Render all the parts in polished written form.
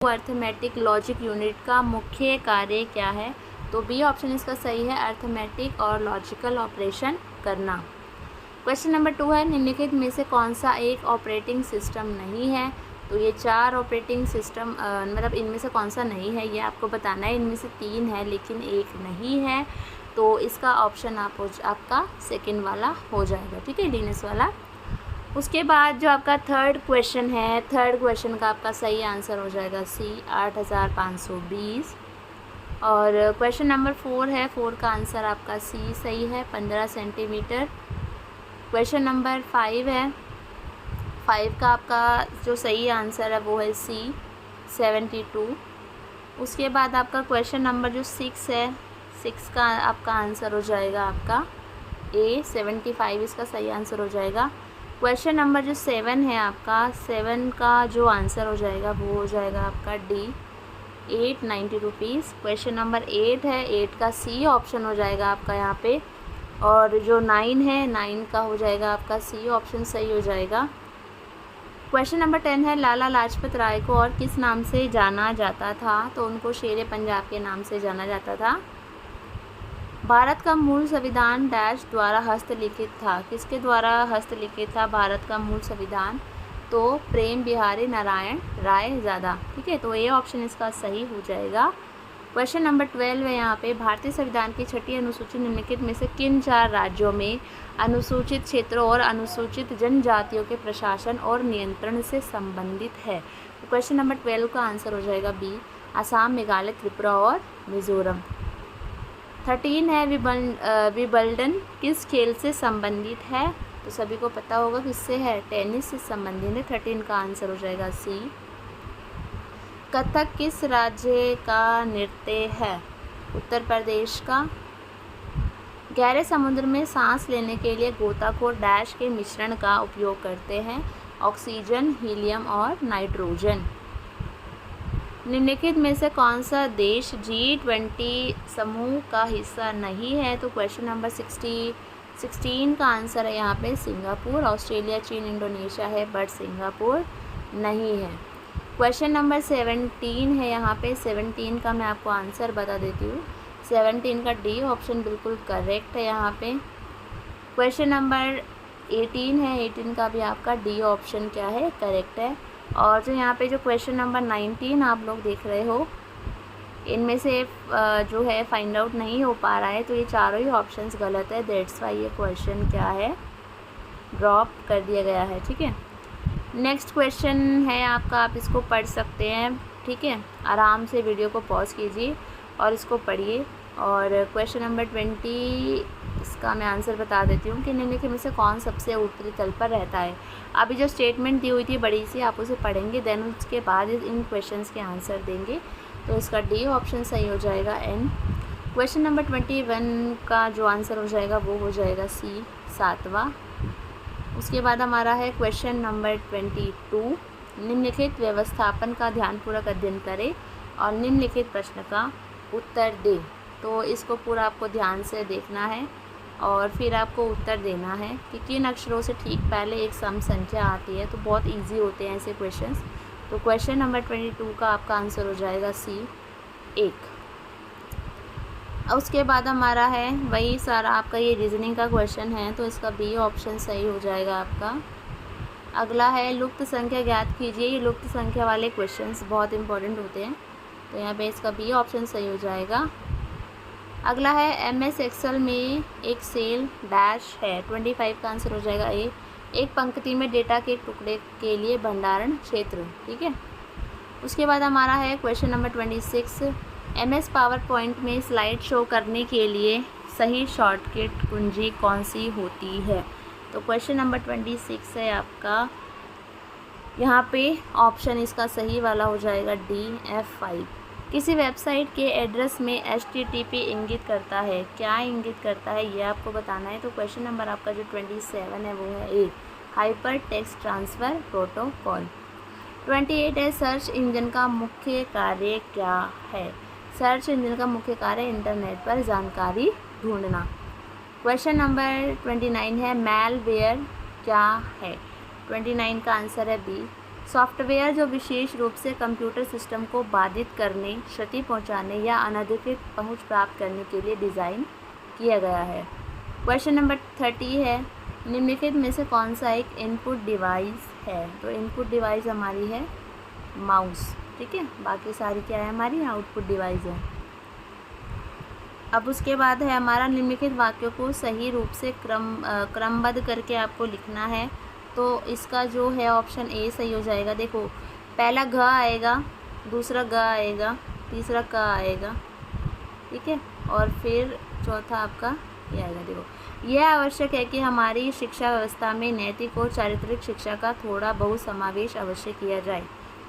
Arithmetic logic unit का मुख्य कार्य क्या है? तो बी ऑप्शन इसका सही है, अर्थमेटिक और लॉजिकल ऑपरेशन करना। क्वेश्चन नंबर 2 है, निम्नलिखित में से कौन सा एक ऑपरेटिंग सिस्टम नहीं है? तो ये 4 ऑपरेटिंग सिस्टम मतलब इनमें से कौन सा नहीं है ये आपको बताना है। इनमें से 3 है लेकिन एक नहीं है, तो इसका ऑप्शन आपका सेकेंड वाला हो जाएगा, ठीक है, डीनेस वाला। उसके बाद जो आपका थर्ड क्वेश्चन है, थर्ड क्वेश्चन का आपका सही आंसर हो जाएगा सी, 8520। और क्वेश्चन नंबर 4 है, 4 का आंसर आपका सी सही है, 15 सेंटीमीटर। क्वेश्चन नंबर 5 है, 5 का आपका जो सही आंसर है वो है सी, 72। उसके बाद आपका क्वेश्चन नंबर जो 6 है, 6 का आपका आंसर हो जाएगा आपका ए, 75 इसका सही आंसर हो जाएगा। क्वेश्चन नंबर जो 7 है आपका, 7 का जो आंसर हो जाएगा वो हो जाएगा आपका डी, 890 रुपीज़। क्वेश्चन नंबर 8 है, 8 का सी ऑप्शन हो जाएगा आपका यहाँ पे। और जो 9 है, 9 का हो जाएगा आपका सी ऑप्शन सही हो जाएगा। क्वेश्चन नंबर 10 है, लाला लाजपत राय को और किस नाम से जाना जाता था? तो उनको शेर पंजाब के नाम से जाना जाता था। भारत का मूल संविधान डैश द्वारा हस्तलिखित था? किसके द्वारा हस्तलिखित था भारत का मूल संविधान? तो प्रेम बिहारी नारायण राय ज़्यादा, ठीक है, तो ये ऑप्शन इसका सही हो जाएगा। क्वेश्चन नंबर 12 है यहाँ पे, भारतीय संविधान की 6ठी अनुसूची निम्नलिखित में से किन 4 राज्यों में अनुसूचित क्षेत्रों और अनुसूचित जनजातियों के प्रशासन और नियंत्रण से संबंधित है? तो क्वेश्चन नंबर 12 का आंसर हो जाएगा बी, असम, मेघालय, त्रिपुरा और मिजोरम। 13 है, विंबलडन किस खेल से संबंधित है? तो सभी को पता होगा किससे है, टेनिस से संबंधित है। 13 का आंसर हो जाएगा सी। कथक किस राज्य का नृत्य है? उत्तर प्रदेश का। गहरे समुद्र में सांस लेने के लिए गोताखोर डैश के मिश्रण का उपयोग करते हैं? ऑक्सीजन, हीलियम और नाइट्रोजन। निम्नलिखित में से कौन सा देश G20 समूह का हिस्सा नहीं है? तो क्वेश्चन नंबर 16 का आंसर है यहाँ पे सिंगापुर। ऑस्ट्रेलिया, चीन, इंडोनेशिया है बट सिंगापुर नहीं है। क्वेश्चन नंबर 17 है यहाँ पे, 17 का मैं आपको आंसर बता देती हूँ। 17 का डी ऑप्शन बिल्कुल करेक्ट है यहाँ पे। क्वेश्चन नंबर 18 है, 18 का भी आपका डी ऑप्शन क्या है, करेक्ट है। और जो यहाँ पे जो क्वेश्चन नंबर 19 आप लोग देख रहे हो, इनमें से जो है फाइंड आउट नहीं हो पा रहा है, तो ये चारों ही ऑप्शंस गलत है, दैट्स वाई ये क्वेश्चन क्या है, ड्रॉप कर दिया गया है, ठीक है। नेक्स्ट क्वेश्चन है आपका, आप इसको पढ़ सकते हैं, ठीक है, आराम से वीडियो को पॉज कीजिए और इसको पढ़िए। और क्वेश्चन नंबर 20 इसका मैं आंसर बता देती हूँ कि निम्नलिखित में से कौन सबसे ऊपरी तल पर रहता है। अभी जो स्टेटमेंट दी हुई थी बड़ी सी, आप उसे पढ़ेंगे, देन उसके बाद इन क्वेश्चंस के आंसर देंगे। तो इसका डी ऑप्शन सही हो जाएगा, एन। क्वेश्चन नंबर 21 का जो आंसर हो जाएगा वो हो जाएगा सी, 7वां। उसके बाद हमारा है क्वेश्चन नंबर 22, निम्नलिखित व्यवस्थापन का ध्यानपूर्वक अध्ययन करें और निम्नलिखित प्रश्न का उत्तर दें। तो इसको पूरा आपको ध्यान से देखना है और फिर आपको उत्तर देना है कि किन अक्षरों से ठीक पहले एक सम संख्या आती है। तो बहुत इजी होते हैं ऐसे क्वेश्चंस। तो क्वेश्चन नंबर 22 का आपका आंसर हो जाएगा सी, 1। उसके बाद हमारा है वही सारा आपका ये रीजनिंग का क्वेश्चन है, तो इसका बी ऑप्शन सही हो जाएगा आपका। अगला है लुप्त संख्या ज्ञात कीजिए। ये लुप्त संख्या वाले क्वेश्चंस बहुत इंपॉर्टेंट होते हैं, तो यहाँ पे इसका बी ऑप्शन सही हो जाएगा। अगला है MS एक्सेल में एक सेल डैश है, 25 का आंसर हो जाएगा ए। एक पंक्ति में डेटा के टुकड़े के लिए भंडारण क्षेत्र, ठीक है। उसके बाद हमारा है question number 26, MS power point में स्लाइड शो करने के लिए सही शॉर्टकट कुंजी कौन सी होती है? तो क्वेश्चन नंबर 26 है आपका, यहाँ पे ऑप्शन इसका सही वाला हो जाएगा डी, F5। किसी वेबसाइट के एड्रेस में HTTP इंगित करता है? क्या इंगित करता है ये आपको बताना है। तो क्वेश्चन नंबर आपका जो 27 है वो है ए, हाइपर टेक्स्ट ट्रांसफ़र प्रोटोकॉल। 28 है, सर्च इंजन का मुख्य कार्य क्या है? सर्च इंजन का मुख्य कार्य इंटरनेट पर जानकारी ढूंढना। क्वेश्चन नंबर 29 है, मैलवेयर क्या है? 29 का आंसर है बी, सॉफ्टवेयर जो विशेष रूप से कंप्यूटर सिस्टम को बाधित करने, क्षति पहुंचाने या अनधिकृत पहुंच प्राप्त करने के लिए डिज़ाइन किया गया है। क्वेश्चन नंबर 30 है, निम्नलिखित में से कौन सा एक इनपुट डिवाइस है? तो इनपुट डिवाइस हमारी है माउस, ठीक है। बाकी सारी क्या है हमारी आउटपुट डिवाइस है। अब उसके बाद है हमारा निम्नलिखित वाक्यों को सही रूप से क्रमबद्ध करके आपको लिखना है। तो इसका जो है ऑप्शन ए सही हो जाएगा। देखो, पहला घ आएगा, दूसरा ग आएगा, तीसरा क आएगा, ठीक है, और फिर चौथा आपका ये आएगा। देखो, यह आवश्यक है कि हमारी शिक्षा व्यवस्था में नैतिक और चारित्रिक शिक्षा का थोड़ा बहुत समावेश अवश्य किया जाए।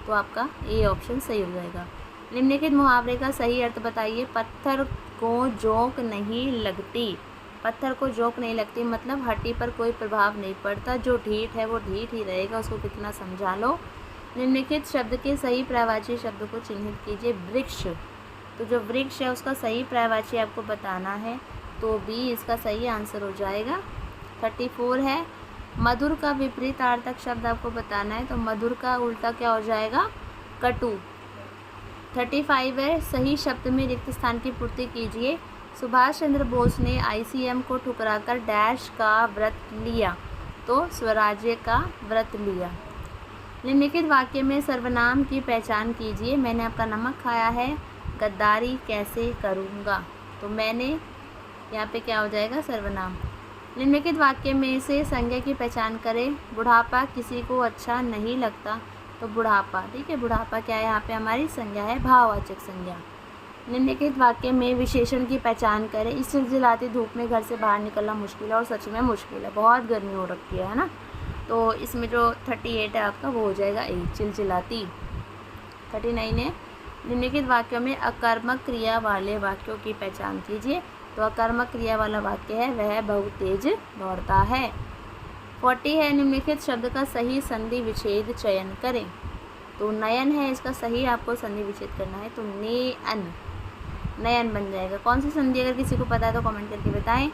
तो आपका ए ऑप्शन सही हो जाएगा। निम्नलिखित मुहावरे का सही अर्थ बताइए। पत्थर को जोंक नहीं लगती। पत्थर को जोंक नहीं लगती मतलब हड्डी पर कोई प्रभाव नहीं पड़ता। जो ढीठ है वो ढीठ ही रहेगा, उसको कितना समझा लो। निम्नलिखित शब्द के सही पर्यायवाची शब्द को चिन्हित कीजिए। वृक्ष, तो जो वृक्ष है उसका सही पर्यायवाची आपको बताना है, तो बी इसका सही आंसर हो जाएगा। 34 है, मधुर का विपरीतार्थक शब्द आपको बताना है, तो मधुर का उल्टा क्या हो जाएगा? कटु। 35 है, सही शब्द में रिक्त स्थान की पूर्ति कीजिए। सुभाष चंद्र बोस ने ICM को ठुकराकर डैश का व्रत लिया, तो स्वराज्य का व्रत लिया। निम्नलिखित वाक्य में सर्वनाम की पहचान कीजिए। मैंने आपका नमक खाया है, गद्दारी कैसे करूँगा, तो मैंने यहाँ पे क्या हो जाएगा? सर्वनाम। निम्नलिखित वाक्य में से संज्ञा की पहचान करें। बुढ़ापा किसी को अच्छा नहीं लगता, तो बुढ़ापा, ठीक है, बुढ़ापा क्या है? यहाँ पे हमारी संज्ञा है, भाववाचक संज्ञा। निम्नलिखित वाक्य में विशेषण की पहचान करें। इस चिलचिलाती धूप में घर से बाहर निकलना मुश्किल है, और सच में मुश्किल है, बहुत गर्मी हो रखी है ना। तो इसमें जो 38 है आपका वो हो जाएगा ए, चिलचिलाती। 39 है, निम्नलिखित वाक्यों में अकर्मक क्रिया वाले वाक्यों की पहचान कीजिए। तो अकर्मक क्रिया वाला वाक्य है वह बहुत तेज दौड़ता है। 40 है, निम्नलिखित शब्द का सही संधि विच्छेद चयन करें। तो नयन है, इसका सही आपको संधि विच्छेद करना है, तो नेअन, नयन बन जाएगा। कौन सी संधि अगर किसी को पता है तो कमेंट करके बताएं।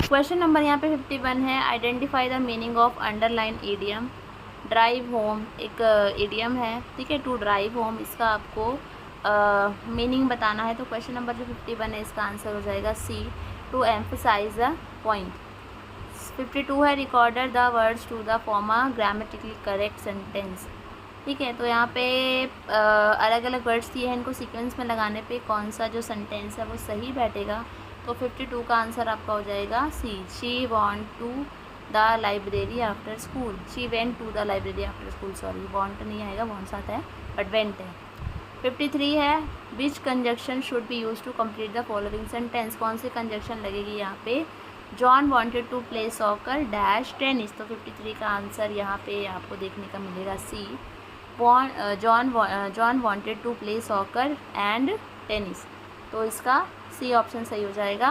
क्वेश्चन नंबर यहाँ पे 51 है, identify the meaning of underline idiom. Drive home एक ईडियम है, ठीक है, टू ड्राइव होम, इसका आपको मीनिंग बताना है। तो क्वेश्चन नंबर जो 51 है इसका आंसर हो जाएगा C, to emphasize the point. 52 है, reorder the words to the form a grammatically correct sentence, ठीक है। तो यहाँ पे अलग अलग वर्ड्स दिए हैं, इनको सीक्वेंस में लगाने पे कौन सा जो सेंटेंस है वो सही बैठेगा। तो 52 का आंसर आपका हो जाएगा C, she want to the library after school, she went to the library after school, sorry want नहीं आएगा, वॉन्ट साथ है बट वेंट है। 53 है, which conjunction should be use to complete the following sentence, कौन सी कंजक्शन लगेगी यहाँ पे? John wanted to play soccer dash tennis, तो 53 का आंसर यहाँ पे आपको देखने का मिलेगा C, John wanted to play soccer and tennis, तो इसका सी ऑप्शन सही हो जाएगा।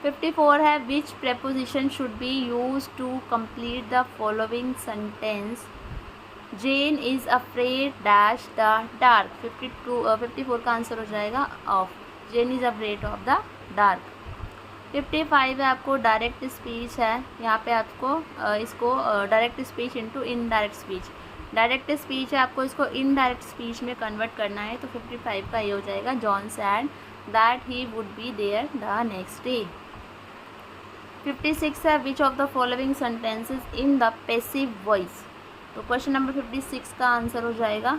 54 है, which preposition should be use to complete the following sentence, Jane is afraid dash the dark, 54 का आंसर हो जाएगा of, Jane is afraid of the dark. 55 है, आपको डायरेक्ट स्पीच है, यहाँ पे आपको इसको direct speech into indirect speech, direct speech है, आपको इसको इनडायरेक्ट स्पीच में कन्वर्ट करना है। तो 55 का ये हो जाएगा, John sad that he would be there the next day। 56 है, which of the following sentences in the passive voice, तो क्वेश्चन नंबर 56 का आंसर हो जाएगा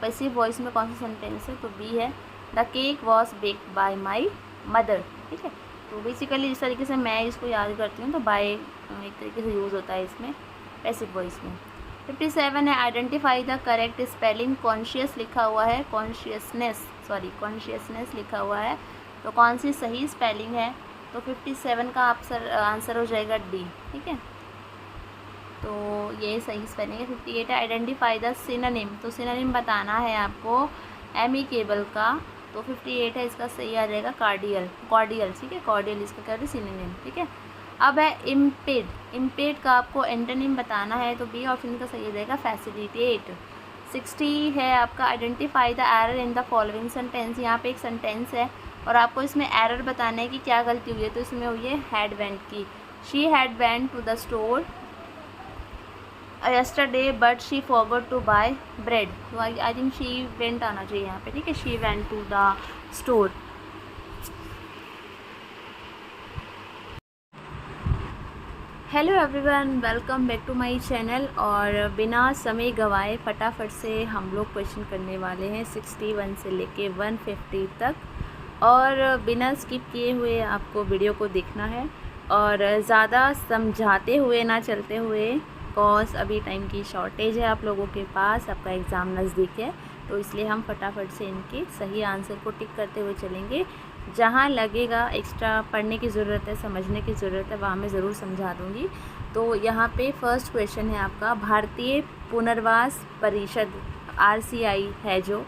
पैसिव वॉइस में कौन सा सेंटेंस है, तो बी है, the cake was baked bye my mother, ठीक है। तो बेसिकली इस तरीके से मैं इसको याद करती हूँ, तो बाय एक तरीके से यूज़ होता है इसमें पैसिव वॉइस में। 57 है identify the correct spelling. Conscious लिखा हुआ है, कॉन्शियसनेस लिखा हुआ है, तो कौन सी सही स्पेलिंग है? तो 57 का आंसर हो जाएगा डी। ठीक है, तो ये सही स्पेलिंग है। 58 है आइडेंटिफाई द सिनोनिम। तो सिनोनिम बताना है आपको एमिकेबल का, तो 58 है इसका सही आ जाएगा कॉर्डियल। ठीक है, कॉर्डियल इसका क्या है सिनोनिम। ठीक है, अब है इम्पेड का आपको एंटोनिम बताना है, तो बी ऑप्शन का सही हो जाएगा फैसिलिटेट। 60 है आपका identify the error in the following sentence. यहाँ पे एक सेंटेंस है और आपको इसमें एरर बताना है कि क्या गलती हुई है, तो इसमें हुई है हैड वेंट की। She had went to the store yesterday but she forgot to buy bread। तो आई थिंक she went आना चाहिए यहाँ पे। ठीक है, she went to the store। Hello everyone, welcome back to my channel. और बिना समय गवाए फटाफट से हम लोग क्वेश्चन करने वाले हैं 61 से लेके 150 तक, और बिना स्किप किए हुए आपको वीडियो को देखना है और ज़्यादा समझाते हुए ना चलते हुए, बिकॉज अभी टाइम की शॉर्टेज है आप लोगों के पास, आपका एग्ज़ाम नज़दीक है, तो इसलिए हम फटाफट से इनके सही आंसर को टिक करते हुए चलेंगे। जहाँ लगेगा एक्स्ट्रा पढ़ने की ज़रूरत है, समझने की ज़रूरत है, वहाँ मैं ज़रूर समझा दूँगी। तो यहाँ पे फर्स्ट क्वेश्चन है आपका, भारतीय पुनर्वास परिषद RCI है जो,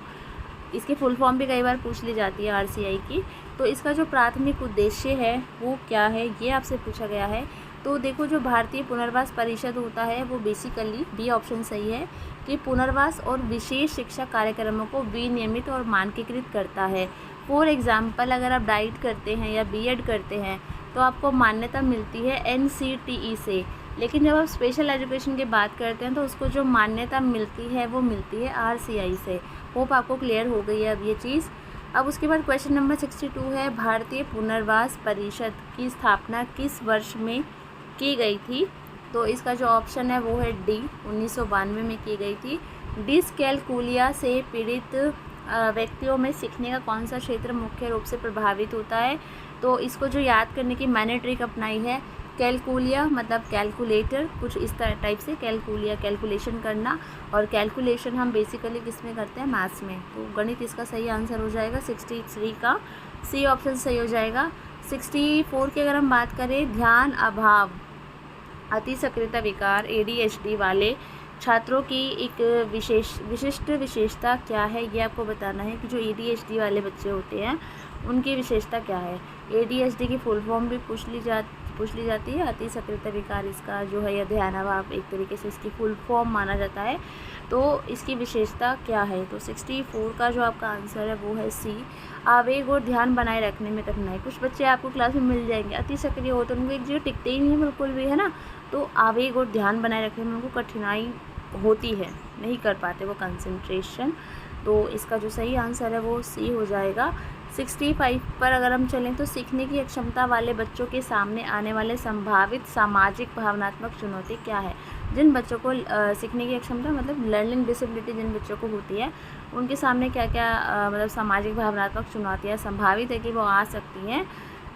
इसकी फुल फॉर्म भी कई बार पूछ ली जाती है RCI की, तो इसका जो प्राथमिक उद्देश्य है वो क्या है, ये आपसे पूछा गया है। तो देखो, जो भारतीय पुनर्वास परिषद होता है वो बेसिकली, बी ऑप्शन सही है, कि पुनर्वास और विशेष शिक्षा कार्यक्रमों को विनियमित और मानकीकृत करता है। फॉर एग्ज़ाम्पल, अगर आप डाइट करते हैं या BEd करते हैं तो आपको मान्यता मिलती है NCTE से, लेकिन जब आप स्पेशल एजुकेशन की बात करते हैं तो उसको जो मान्यता मिलती है वो मिलती है RCI से। होप आपको क्लियर हो गई है अब ये चीज़। अब उसके बाद क्वेश्चन नंबर 62 है, भारतीय पुनर्वास परिषद की स्थापना किस वर्ष में की गई थी? तो इसका जो ऑप्शन है वो है डी, 1992 में की गई थी। डिसकैलकुलिया से पीड़ित व्यक्तियों में सीखने का कौन सा क्षेत्र मुख्य रूप से प्रभावित होता है? तो इसको जो याद करने की मैंने ट्रिक अपनाई है, कैलकुलिया मतलब कैलकुलेटर, कुछ इस टाइप से कैलकुलिया कैलकुलेशन करना, और कैलकुलेशन हम बेसिकली किस में करते हैं? मैथ्स में। तो गणित इसका सही आंसर हो जाएगा 63 का सी ऑप्शन सही हो जाएगा। 64 की अगर हम बात करें, ध्यान अभाव अति सक्रियता विकार ADHD वाले छात्रों की एक विशिष्ट विशेषता क्या है, ये आपको बताना है कि जो ADHD वाले बच्चे होते हैं उनकी विशेषता क्या है। ADHD की फुल फॉर्म भी पूछ ली जाती है, अति सक्रियता विकार इसका जो है, या ध्यान अभाव एक तरीके से इसकी फुल फॉर्म माना जाता है। तो इसकी विशेषता क्या है? तो 64 का जो आपका आंसर है वो है सी, आवेग और ध्यान बनाए रखने में कठिनाई। कुछ बच्चे आपको क्लास में मिल जाएंगे अति सक्रिय होते हैं, उनको एक जगह टिकते ही नहीं है बिल्कुल भी, है ना, तो आवेग और ध्यान बनाए रखने में उनको कठिनाई होती है, नहीं कर पाते वो कंसंट्रेशन। तो इसका जो सही आंसर है वो सी हो जाएगा। 65 पर अगर हम चलें तो सीखने की अक्षमता वाले बच्चों के सामने आने वाले संभावित सामाजिक भावनात्मक चुनौती क्या है? जिन बच्चों को सीखने की अक्षमता मतलब लर्निंग डिसेबिलिटी जिन बच्चों को होती है, उनके सामने क्या क्या मतलब सामाजिक भावनात्मक चुनौतियाँ संभावित है कि वो आ सकती हैं।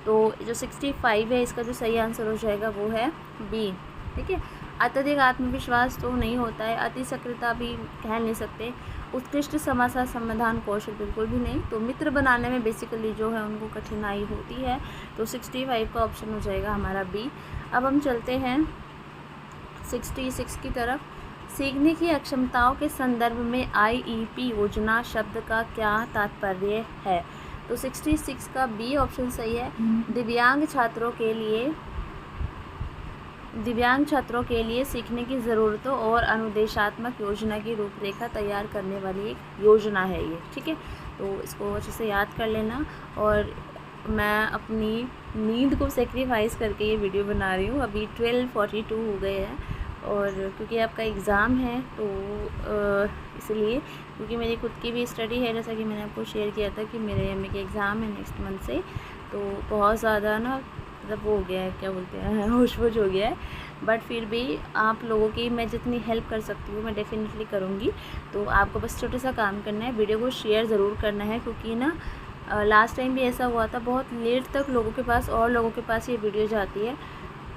तो जो 65 है इसका जो सही आंसर हो जाएगा वो है बी। ठीक है, अत्यधिक आत्मविश्वास तो नहीं होता है, अति सक्रियता भी कह नहीं सकते, उत्कृष्ट समस्या समाधान कौशल बिल्कुल भी नहीं। तो मित्र बनाने में बेसिकली जो है उनको कठिनाई होती है। तो 65 का ऑप्शन हो जाएगा हमारा बी। अब हम चलते हैं 66 की तरफ। सीखने की अक्षमताओं के संदर्भ में IEP योजना शब्द का क्या तात्पर्य है? तो 66 का बी ऑप्शन सही है। दिव्यांग छात्रों के लिए सीखने की ज़रूरतों और अनुदेशात्मक योजना की रूपरेखा तैयार करने वाली एक योजना है ये। ठीक है, तो इसको अच्छे से याद कर लेना। और मैं अपनी नींद को सेक्रीफाइस करके ये वीडियो बना रही हूँ। अभी 12:42 हो गए हैं, और क्योंकि आपका एग्ज़ाम है तो इसलिए, क्योंकि मेरी खुद की भी स्टडी है, जैसा कि मैंने आपको शेयर किया था कि मेरे MA के एग्ज़ाम है नेक्स्ट मंथ से, तो बहुत ज़्यादा ना मतलब वो हो गया है, क्या बोलते हैं, होश-वोश हो गया है। बट फिर भी आप लोगों की मैं जितनी हेल्प कर सकती हूँ मैं डेफिनेटली करूँगी। तो आपको बस छोटा सा काम करना है, वीडियो को शेयर ज़रूर करना है, क्योंकि ना लास्ट टाइम भी ऐसा हुआ था, बहुत लेट तक लोगों के पास ये वीडियो जाती है,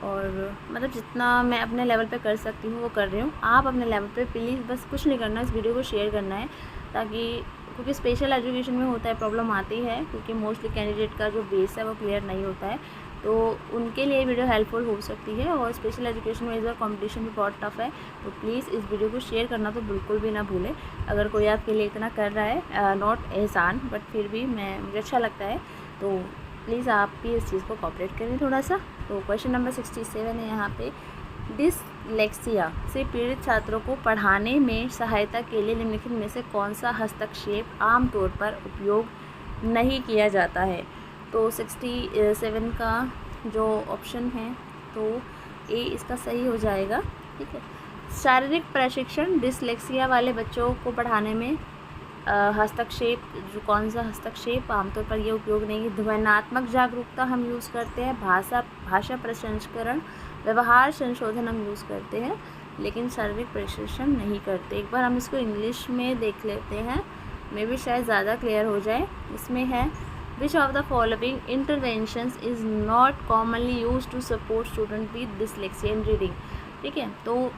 और मतलब जितना मैं अपने लेवल पे कर सकती हूँ वो कर रही हूँ। आप अपने लेवल पे प्लीज़ बस कुछ नहीं करना, इस वीडियो को शेयर करना है, ताकि क्योंकि स्पेशल एजुकेशन में होता है प्रॉब्लम आती है, क्योंकि मोस्टली कैंडिडेट का जो बेस है वो क्लियर नहीं होता है, तो उनके लिए वीडियो हेल्पफुल हो सकती है। और स्पेशल एजुकेशन में इस बार कॉम्पिटिशन भी बहुत टफ है, तो प्लीज़ इस वीडियो को शेयर करना तो बिल्कुल भी ना भूलें। अगर कोई आपके लिए इतना कर रहा है, नॉट एहसान बट फिर भी मुझे अच्छा लगता है, तो प्लीज़ आप भी इस चीज़ को कॉपरेट करें थोड़ा सा। तो क्वेश्चन नंबर 67 है यहाँ पे, डिसलेक्सिया से पीड़ित छात्रों को पढ़ाने में सहायता के लिए निम्नलिखित में से कौन सा हस्तक्षेप आमतौर पर उपयोग नहीं किया जाता है। तो 67 का जो ऑप्शन है तो ए इसका सही हो जाएगा। ठीक है, शारीरिक प्रशिक्षण डिसलेक्सिया वाले बच्चों को पढ़ाने में हस्तक्षेप, जो कौन सा हस्तक्षेप आमतौर पर ये उपयोग नहीं है। ध्वन्यात्मक जागरूकता हम यूज़ करते हैं, भाषा प्रसंस्करण, व्यवहार संशोधन हम यूज़ करते हैं, लेकिन शारीरिक प्रशिक्षण नहीं करते। एक बार हम इसको इंग्लिश में देख लेते हैं, मे भी शायद ज़्यादा क्लियर हो जाए। इसमें है which of the following interventions is not commonly use to support student with dyslexia in reading. ठीक है, तो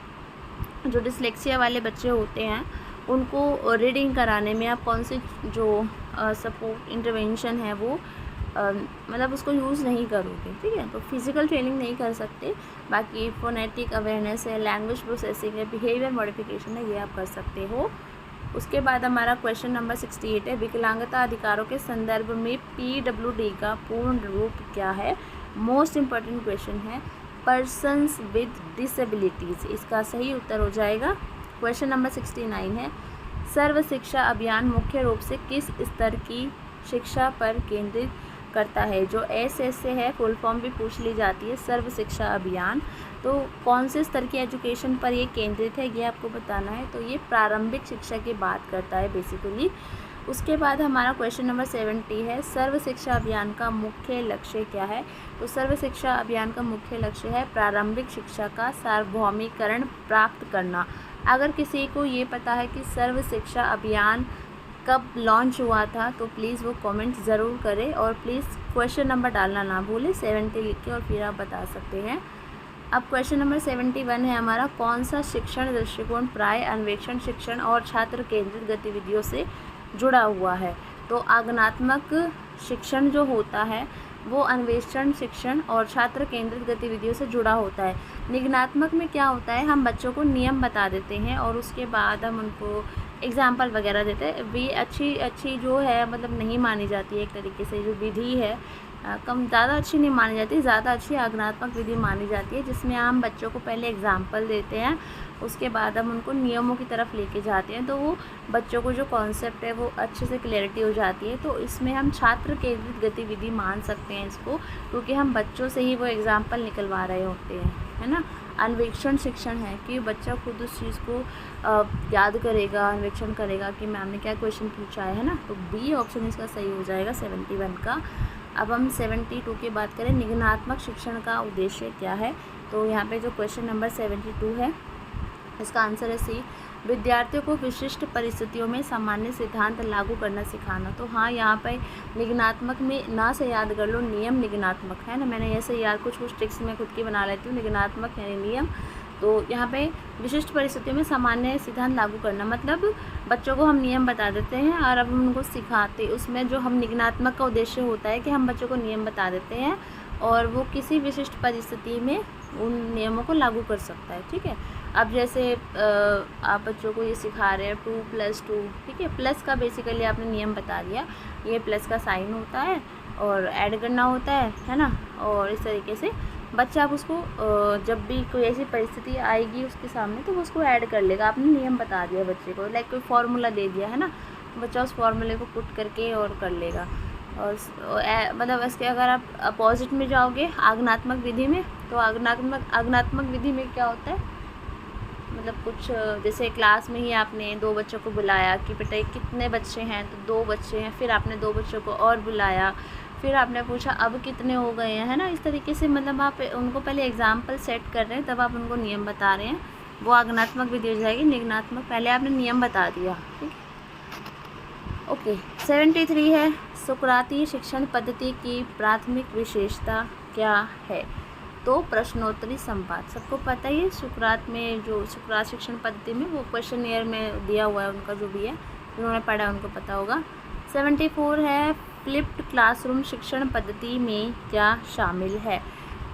जो डिसलेक्सिया वाले बच्चे होते हैं उनको रीडिंग कराने में आप कौन सी जो सपोर्ट इंटरवेंशन है वो मतलब उसको यूज़ नहीं करोगे। ठीक है, तो फिज़िकल ट्रेनिंग नहीं कर सकते, बाकी फोनेटिक अवेयरनेस है, लैंग्वेज प्रोसेसिंग है, बिहेवियर मॉडिफिकेशन है, ये आप कर सकते हो। उसके बाद हमारा क्वेश्चन नंबर 68 है, विकलांगता अधिकारों के संदर्भ में PWD का पूर्ण रूप क्या है। मोस्ट इम्पॉर्टेंट क्वेश्चन है, पर्सन्स विद डिसेबिलिटीज़, इसका सही उत्तर हो जाएगा। क्वेश्चन नंबर 69 है, सर्व शिक्षा अभियान मुख्य रूप से किस स्तर की शिक्षा पर केंद्रित करता है। जो SS से है फुल फॉर्म भी पूछ ली जाती है, सर्व शिक्षा अभियान, तो कौन से स्तर की एजुकेशन पर ये केंद्रित है ये आपको बताना है। तो ये प्रारंभिक शिक्षा की बात करता है बेसिकली। उसके बाद हमारा क्वेश्चन नंबर 70 है, सर्व शिक्षा अभियान का मुख्य लक्ष्य क्या है। तो सर्व शिक्षा अभियान का मुख्य लक्ष्य है प्रारंभिक शिक्षा का सार्वभौमिकरण प्राप्त करना। अगर किसी को ये पता है कि सर्व शिक्षा अभियान कब लॉन्च हुआ था तो प्लीज़ वो कमेंट ज़रूर करें, और प्लीज़ क्वेश्चन नंबर डालना ना भूलें, 70 लिख के, और फिर आप बता सकते हैं। अब क्वेश्चन नंबर 71 है हमारा, कौन सा शिक्षण दृष्टिकोण प्राय अन्वेषण शिक्षण और छात्र केंद्रित गतिविधियों से जुड़ा हुआ है। तो आगमनात्मक शिक्षण जो होता है वो अन्वेषण शिक्षण और छात्र केंद्रित गतिविधियों से जुड़ा होता है। निगनात्मक में क्या होता है, हम बच्चों को नियम बता देते हैं और उसके बाद हम उनको एग्जाम्पल वगैरह देते हैं। भी अच्छी जो है मतलब नहीं मानी जाती है, एक तरीके से जो विधि है कम ज़्यादा अच्छी नहीं मानी जाती, ज़्यादा अच्छी आगमनात्मक विधि मानी जाती है, जिसमें हम बच्चों को पहले एग्जाम्पल देते हैं, उसके बाद हम उनको नियमों की तरफ लेके जाते हैं, तो वो बच्चों को जो कॉन्सेप्ट है वो अच्छे से क्लैरिटी हो जाती है। तो इसमें हम छात्र केंद्रित गतिविधि मान सकते हैं इसको, क्योंकि हम बच्चों से ही वो एग्जाम्पल निकलवा रहे होते हैं, है ना। अन्वेषण शिक्षण है कि बच्चा खुद उस चीज़ को याद करेगा, अन्वेषण करेगा कि मैम ने क्या क्वेश्चन पूछा है ना। तो बी ऑप्शन इसका सही हो जाएगा 71 का। अब हम 72 की बात करें, निगनात्मक शिक्षण का उद्देश्य क्या है। तो यहाँ पे जो क्वेश्चन नंबर 72 है इसका आंसर है सी, विद्यार्थियों को विशिष्ट परिस्थितियों में सामान्य सिद्धांत लागू करना सिखाना। तो हाँ, यहाँ पे निगनात्मक में ना से याद कर लो, नियम निगनात्मक है ना, मैंने ऐसे याद कुछ ट्रिक्स मैं खुद की बना लेती हूँ। निगनात्मक यानी नियम, तो यहाँ पे विशिष्ट परिस्थितियों में सामान्य सिद्धांत लागू करना, मतलब बच्चों को हम नियम बता देते हैं और अब हम उनको सिखाते, उसमें जो हम निगनात्मक का उद्देश्य होता है कि हम बच्चों को नियम बता देते हैं और वो किसी विशिष्ट परिस्थिति में उन नियमों को लागू कर सकता है। ठीक है, अब जैसे आप बच्चों को ये सिखा रहे हैं 2+2, ठीक है, प्लस का बेसिकली आपने नियम बता दिया, ये प्लस का साइन होता है और ऐड करना होता है ना। और इस तरीके से बच्चा आप उसको जब भी कोई ऐसी परिस्थिति आएगी उसके सामने तो वो उसको ऐड कर लेगा। आपने नियम बता दिया बच्चे को, लाइक कोई फार्मूला दे दिया है ना, बच्चा उस फार्मूले को पुट करके और कर लेगा। और मतलब इसके अगर आप अपोजिट में जाओगे आगमनात्मक विधि में, तो आगमनात्मक विधि में क्या होता है, मतलब कुछ जैसे क्लास में ही आपने 2 बच्चों को बुलाया कि बेटा कितने बच्चे हैं, तो 2 बच्चे हैं, फिर आपने 2 बच्चों को और बुलाया, फिर आपने पूछा अब कितने हो गए हैं, है ना। इस तरीके से मतलब आप उनको पहले एग्जाम्पल सेट कर रहे हैं, तब आप उनको नियम बता रहे हैं, वो आगमनात्मक विधि हो जाएगी। निगनात्मक पहले आपने नियम बता दिया, ठीक है। ओके, 73 है, सुकराती शिक्षण पद्धति की प्राथमिक विशेषता क्या है। तो प्रश्नोत्तरी संवाद, सबको पता ही है, सुकरात में जो सुकरात शिक्षण पद्धति में वो क्वेश्चन ईयर में दिया हुआ है, उनका जो भी है जिन्होंने पढ़ा उनको पता होगा। 74 है फ्लिप्ड क्लासरूम शिक्षण पद्धति में क्या शामिल है।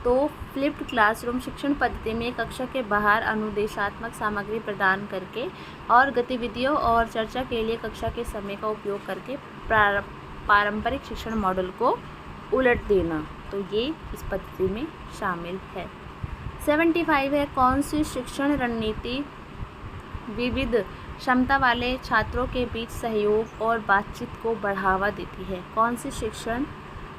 तो फ्लिप्ड क्लासरूम शिक्षण पद्धति में कक्षा के बाहर अनुदेशात्मक सामग्री प्रदान करके और गतिविधियों और चर्चा के लिए कक्षा के समय का उपयोग करके पारंपरिक शिक्षण मॉडल को उलट देना, तो ये इस पद्धति में शामिल है। 75 है कौन सी शिक्षण रणनीति विविध क्षमता वाले छात्रों के बीच सहयोग और बातचीत को बढ़ावा देती है। कौन सी शिक्षण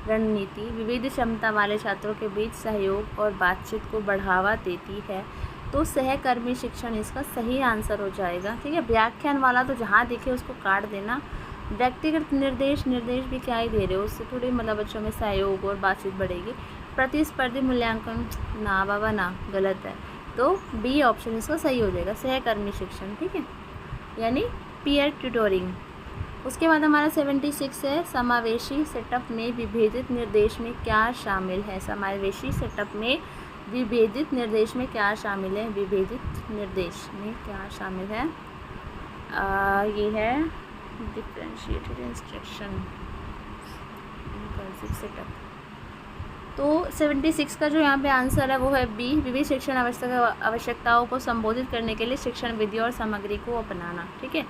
रणनीति विविध क्षमता वाले छात्रों के बीच सहयोग और बातचीत को बढ़ावा देती है। तो सहकर्मी शिक्षण इसका सही आंसर हो जाएगा। ठीक है, व्याख्यान वाला तो जहाँ दिखे उसको काट देना। व्यक्तिगत निर्देश भी क्या ही दे रहे हो, उससे थोड़ी मतलब बच्चों में सहयोग और बातचीत बढ़ेगी। प्रतिस्पर्धी मूल्यांकन ना बाबा ना, गलत है। तो बी ऑप्शन इसका सही हो जाएगा, सहकर्मी शिक्षण। ठीक है, यानी पीयर ट्यूटोरिंग। उसके बाद हमारा 76 है समावेशी सेटअप में विभेदित निर्देश में क्या शामिल है। समावेशी सेटअप में विभेदित निर्देश में क्या शामिल है। विभेदित निर्देश में क्या शामिल है, ये है डिफरेंशिएटेड इंस्ट्रक्शन सेटअप। तो 76 का जो यहाँ पे आंसर है वो है बी, विविध शिक्षण आवश्यकताओं को संबोधित करने के लिए शिक्षण विधि और सामग्री को अपनाना। ठीक है,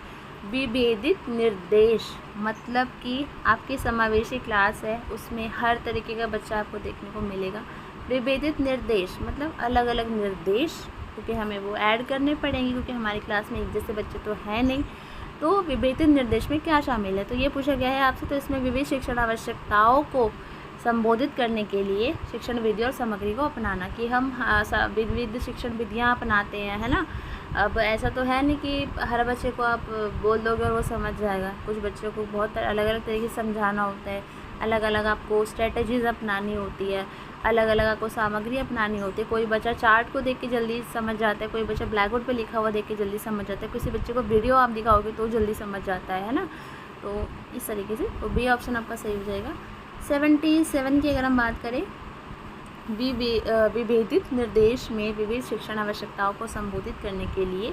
विभेदित निर्देश मतलब कि आपकी समावेशी क्लास है, उसमें हर तरीके का बच्चा आपको देखने को मिलेगा। विभेदित निर्देश मतलब अलग अलग निर्देश, क्योंकि हमें वो ऐड करने पड़ेंगे क्योंकि हमारी क्लास में एक जैसे बच्चे तो है नहीं। तो विभेदित निर्देश में क्या शामिल है, तो ये पूछा गया है आपसे। तो इसमें विविध शिक्षण आवश्यकताओं को संबोधित करने के लिए शिक्षण विधि और सामग्री को अपनाना, कि हम विविध शिक्षण विधियाँ अपनाते हैं, है ना। अब ऐसा तो है नहीं कि हर बच्चे को आप बोल दोगे और वो समझ जाएगा। कुछ बच्चों को बहुत अलग अलग तरीके से समझाना होता है, अलग अलग आपको स्ट्रेटजीज़ अपनानी होती है, अलग अलग आपको सामग्री अपनानी होती है। कोई बच्चा चार्ट को देख के जल्दी समझ जाता है, कोई बच्चा ब्लैक बोर्ड पर लिखा हुआ देख के जल्दी समझ जाता है, किसी बच्चे को वीडियो आप दिखाओगे तो जल्दी समझ जाता है ना। तो इस तरीके से तो बी ऑप्शन आपका सही हो जाएगा। 77 की अगर हम बात करें, विभेदित निर्देश में विविध शिक्षण आवश्यकताओं को संबोधित करने के लिए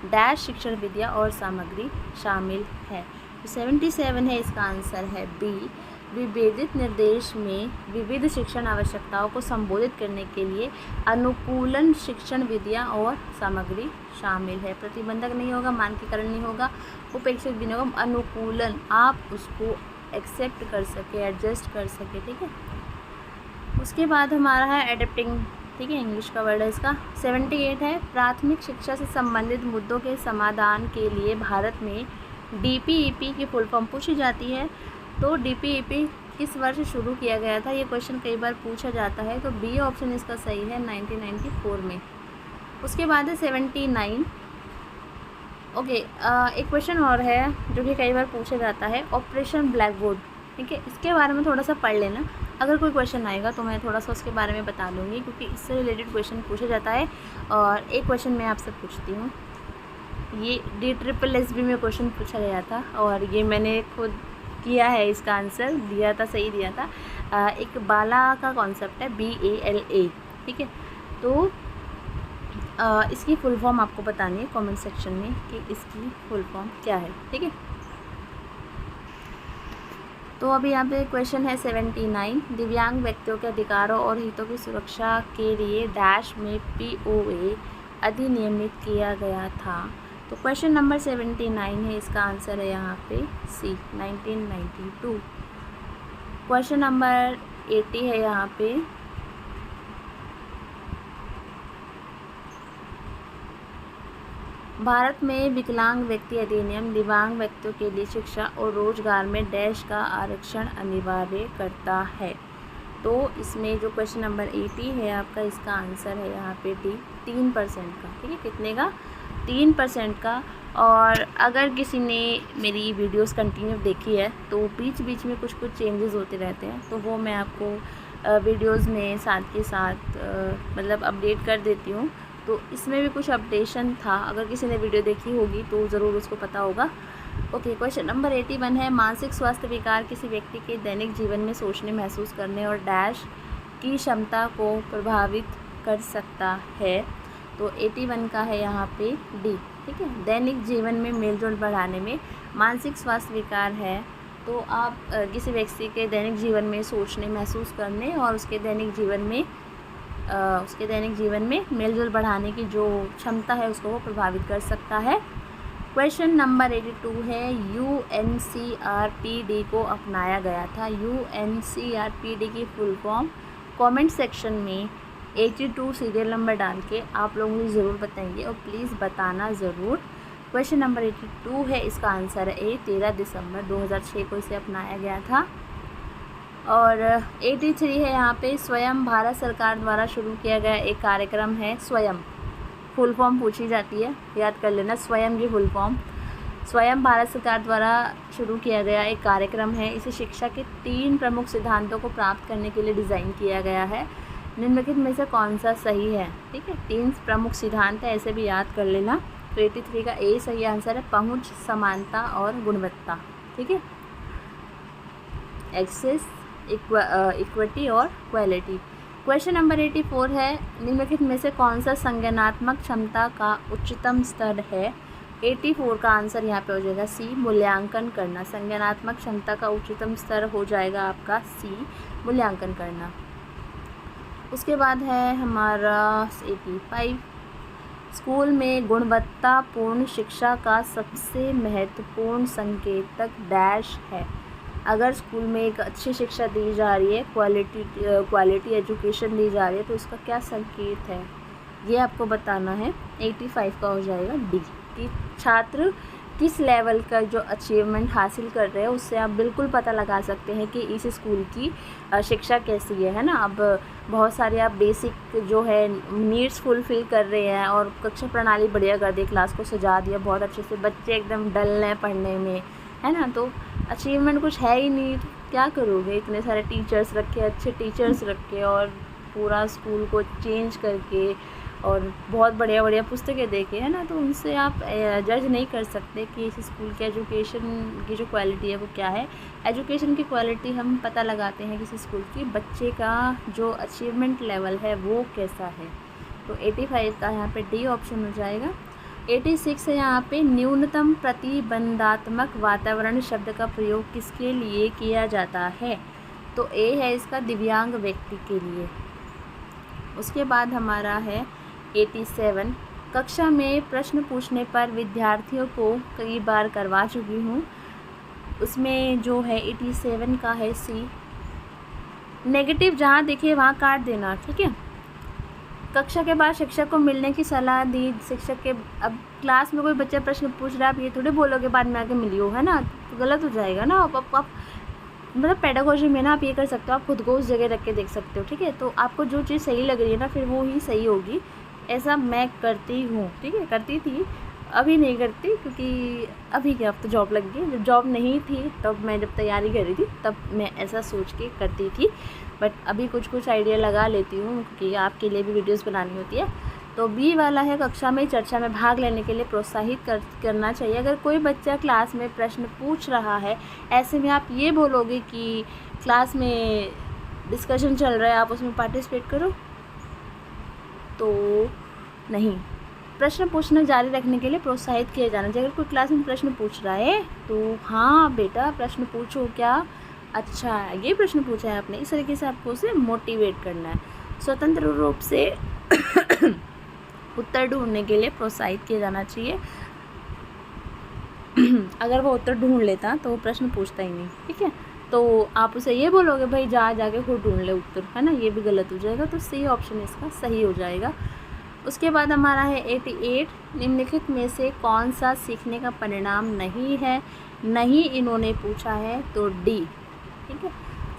डैश शिक्षण विधियाँ और सामग्री शामिल है। तो 77 है, इसका आंसर है बी, विभेदित निर्देश में विविध शिक्षण आवश्यकताओं को संबोधित करने के लिए अनुकूलन शिक्षण विधियाँ और सामग्री शामिल है। प्रतिबंधक नहीं होगा, मानकीकरण नहीं होगा, उपेक्षित भी नहीं होगा, अनुकूलन, आप उसको एक्सेप्ट कर सके, एडजस्ट कर सके। ठीक है, उसके बाद हमारा है एडेप्टिंग। ठीक है, इंग्लिश का वर्ड है इसका। 78 है प्राथमिक शिक्षा से संबंधित मुद्दों के समाधान के लिए भारत में DPEP की फुल फॉर्म पूछी जाती है। तो DPEP किस वर्ष शुरू किया गया था, ये क्वेश्चन कई बार पूछा जाता है। तो बी ऑप्शन इसका सही है, 1994 में। उसके बाद है 79। ओके, एक क्वेश्चन और है जो कि कई बार पूछा जाता है, ऑपरेशन ब्लैक बोर्ड। ठीक है, इसके बारे में थोड़ा सा पढ़ लेना, अगर कोई क्वेश्चन आएगा तो मैं थोड़ा सा उसके बारे में बता दूँगी, क्योंकि इससे रिलेटेड क्वेश्चन पूछा जाता है। और एक क्वेश्चन मैं आपसे पूछती हूँ, ये DSSS में क्वेश्चन पूछा गया था और ये मैंने खुद किया है, इसका आंसर दिया था, सही दिया था। एक बाला का कॉन्सेप्ट है, BALA। ठीक है, तो इसकी फुल फॉर्म आपको बतानी है कमेंट सेक्शन में कि इसकी फुल फॉर्म क्या है। ठीक है, तो अभी यहाँ पे क्वेश्चन है 79, दिव्यांग व्यक्तियों के अधिकारों और हितों की सुरक्षा के लिए डैश में POA अधिनियमित किया गया था। तो क्वेश्चन नंबर 79 है, इसका आंसर है यहाँ पे सी, 1992। क्वेश्चन नंबर 80 है यहाँ पे, भारत में विकलांग व्यक्ति अधिनियम दिव्यांग व्यक्तियों के लिए शिक्षा और रोजगार में डैश का आरक्षण अनिवार्य करता है। तो इसमें जो क्वेश्चन नंबर 80 है आपका, इसका आंसर है यहाँ पे डी, 3% का। ठीक है, कितने का, 3% का। और अगर किसी ने मेरी वीडियोस कंटिन्यू देखी है तो बीच बीच में कुछ चेंजेस होते रहते हैं, तो वो मैं आपको वीडियोस में साथ के साथ मतलब अपडेट कर देती हूँ। तो इसमें भी कुछ अपडेशन था, अगर किसी ने वीडियो देखी होगी तो ज़रूर उसको पता होगा। ओके, क्वेश्चन नंबर 81 है, मानसिक स्वास्थ्य विकार किसी व्यक्ति के दैनिक जीवन में सोचने, महसूस करने और डैश की क्षमता को प्रभावित कर सकता है? तो 81 का है यहाँ पे डी। ठीक है। दैनिक जीवन में मेलजोल बढ़ाने में मानसिक स्वास्थ्य विकार है, तो आप किसी व्यक्ति के दैनिक जीवन में सोचने, महसूस करने और उसके दैनिक जीवन में मेलजोल बढ़ाने की जो क्षमता है उसको वो प्रभावित कर सकता है। क्वेश्चन नंबर 82 है, UNCRPD को अपनाया गया था। UNCRPD की फुल फॉर्म कमेंट सेक्शन में 82 सीरियल नंबर डाल के आप लोग मुझे ज़रूर बताएंगे और प्लीज़ बताना ज़रूर। क्वेश्चन नंबर 82 है, इसका आंसर है ए। 13 दिसंबर 2006 को इसे अपनाया गया था। और 83 है यहाँ पे, स्वयं भारत सरकार द्वारा शुरू किया गया एक कार्यक्रम है। स्वयं फुल फॉर्म पूछी जाती है, याद कर लेना स्वयं की फुल फॉर्म। स्वयं भारत सरकार द्वारा शुरू किया गया एक कार्यक्रम है। इसे शिक्षा के 3 प्रमुख सिद्धांतों को प्राप्त करने के लिए डिज़ाइन किया गया है। निम्नलिखित में से कौन सा सही है? ठीक है, 3 प्रमुख सिद्धांत है, ऐसे भी याद कर लेना। तो 83 का ए सही आंसर है, पहुंच, समानता और गुणवत्ता। ठीक है, एक्सेस, इक्विटी और क्वालिटी। क्वेश्चन नंबर 84 है, निम्नलिखित में से कौन सा संज्ञानात्मक क्षमता का उच्चतम स्तर है? 84 का आंसर यहाँ पे हो जाएगा सी, मूल्यांकन करना। संज्ञानात्मक क्षमता का उच्चतम स्तर हो जाएगा आपका सी, मूल्यांकन करना। उसके बाद है हमारा 85, स्कूल में गुणवत्तापूर्ण शिक्षा का सबसे महत्वपूर्ण संकेतक डैश है। अगर स्कूल में एक अच्छी शिक्षा दी जा रही है, क्वालिटी एजुकेशन दी जा रही है, तो इसका क्या संकेत है ये आपको बताना है। 85 का हो जाएगा डी, कि छात्र किस लेवल का जो अचीवमेंट हासिल कर रहे हैं उससे आप बिल्कुल पता लगा सकते हैं कि इस स्कूल की शिक्षा कैसी है ना। अब बहुत सारे आप बेसिक जो है नीड्स फुलफ़िल कर रहे हैं और कक्षा प्रणाली बढ़िया कर दी, क्लास को सजा दिया बहुत अच्छे से, बच्चे एकदम डल हैं पढ़ने में, है ना, तो अचीवमेंट कुछ है ही नहीं, तो क्या करोगे? इतने सारे टीचर्स रखे, अच्छे टीचर्स रखे और पूरा स्कूल को चेंज करके और बहुत बढ़िया बढ़िया पुस्तकें देके, है ना, तो उनसे आप जज नहीं कर सकते कि इस स्कूल के एजुकेशन की जो क्वालिटी है वो क्या है। एजुकेशन की क्वालिटी हम पता लगाते हैं किसी स्कूल की, बच्चे का जो अचीवमेंट लेवल है वो कैसा है। तो 85 का यहाँ पे डी ऑप्शन हो जाएगा। 86 है यहाँ पे, न्यूनतम प्रतिबंधात्मक वातावरण शब्द का प्रयोग किसके लिए किया जाता है? तो ए है इसका, दिव्यांग व्यक्ति के लिए। उसके बाद हमारा है 87, कक्षा में प्रश्न पूछने पर विद्यार्थियों को कई बार करवा चुकी हूँ। उसमें जो है 87 का है सी, नेगेटिव जहाँ दिखे वहाँ काट देना। ठीक है, कक्षा के बाद शिक्षक को मिलने की सलाह दी। शिक्षक के, अब क्लास में कोई बच्चा प्रश्न पूछ रहा है, आप ये थोड़ी बोलोगे बाद में आके मिलियो, है ना, तो गलत हो जाएगा ना। आप मतलब पेडागोजी में ना आप ये कर सकते हो, आप खुद को उस जगह रख के देख सकते हो। ठीक है, तो आपको जो चीज़ सही लग रही है ना फिर वो ही सही होगी, ऐसा मैं करती हूँ। ठीक है, करती थी, अभी नहीं करती क्योंकि अभी क्या, अब तो जॉब लग गई। जब जॉब नहीं थी तब मैं जब तैयारी कर रही थी तब मैं ऐसा सोच के करती थी, बट अभी कुछ आइडिया लगा लेती हूँ क्योंकि आपके लिए भी वीडियोस बनानी होती है। तो बी वाला है, कक्षा में चर्चा में भाग लेने के लिए प्रोत्साहित करना चाहिए। अगर कोई बच्चा क्लास में प्रश्न पूछ रहा है, ऐसे में आप ये बोलोगे कि क्लास में डिस्कशन चल रहा है आप उसमें पार्टिसिपेट करो, तो नहीं। प्रश्न पूछना जारी रखने के लिए प्रोत्साहित किया जाना चाहिए। अगर कोई क्लास में प्रश्न पूछ रहा है तो हाँ बेटा प्रश्न पूछो, क्या अच्छा ये प्रश्न पूछा है आपने, इस तरीके से आपको उसे मोटिवेट करना है। स्वतंत्र रूप से उत्तर ढूंढने के लिए प्रोत्साहित किया जाना चाहिए। अगर वो उत्तर ढूंढ लेता तो वो प्रश्न पूछता ही नहीं। ठीक है, तो आप उसे ये बोलोगे भाई जाके खुद ढूंढ ले उत्तर, है ना, ये भी गलत हो जाएगा। तो सी ऑप्शन इसका सही हो जाएगा। उसके बाद हमारा है 88, निम्नलिखित में से कौन सा सीखने का परिणाम नहीं है? नहीं इन्होंने पूछा है, तो डी। ठीक है,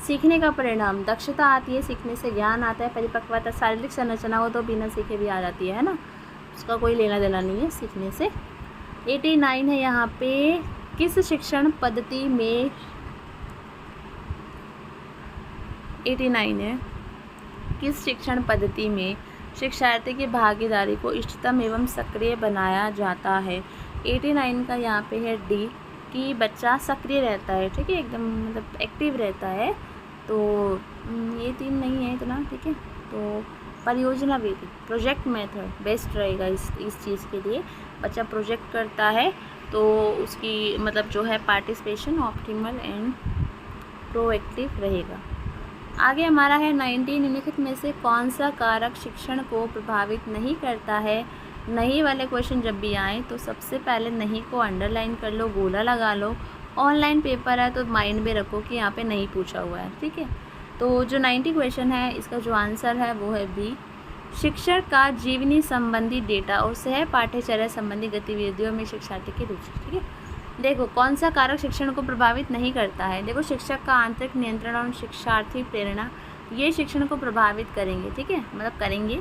सीखने का परिणाम, दक्षता आती है सीखने से, ज्ञान आता है, परिपक्वता, शारीरिक संरचना हो तो बिना सीखे भी आ जाती है ना, उसका कोई लेना देना नहीं है सीखने से। 89 है यहाँ पे, किस शिक्षण पद्धति में, 89 है, किस शिक्षण पद्धति में शिक्षार्थी की भागीदारी को इष्टतम एवं सक्रिय बनाया जाता है? 89 का यहाँ पे है डी, कि बच्चा सक्रिय रहता है। ठीक है, एकदम मतलब एक्टिव रहता है तो ये 3 नहीं है इतना, ठीक है। तो परियोजना विधि, प्रोजेक्ट मेथड बेस्ट रहेगा इस चीज़ के लिए। बच्चा प्रोजेक्ट करता है तो उसकी मतलब जो है पार्टिसिपेशन ऑप्टिमल एंड प्रोएक्टिव रहेगा। आगे हमारा है 19 निम्नलिखित में से कौन सा कारक शिक्षण को प्रभावित नहीं करता है। नहीं वाले क्वेश्चन जब भी आए तो सबसे पहले नहीं को अंडरलाइन कर लो, गोला लगा लो। ऑनलाइन पेपर है तो माइंड में रखो कि यहाँ पे नहीं पूछा हुआ है, ठीक है। तो जो 90 क्वेश्चन है इसका जो आंसर है वो है बी, शिक्षण का जीवनी संबंधी डेटा और सह पाठ्यचर्या संबंधी गतिविधियों में शिक्षार्थी की रुचि, ठीक है। देखो कौन सा कारक शिक्षण को प्रभावित नहीं करता है। देखो शिक्षक का आंतरिक नियंत्रण और शिक्षार्थी प्रेरणा, ये शिक्षण को प्रभावित करेंगे, ठीक है, मतलब करेंगे।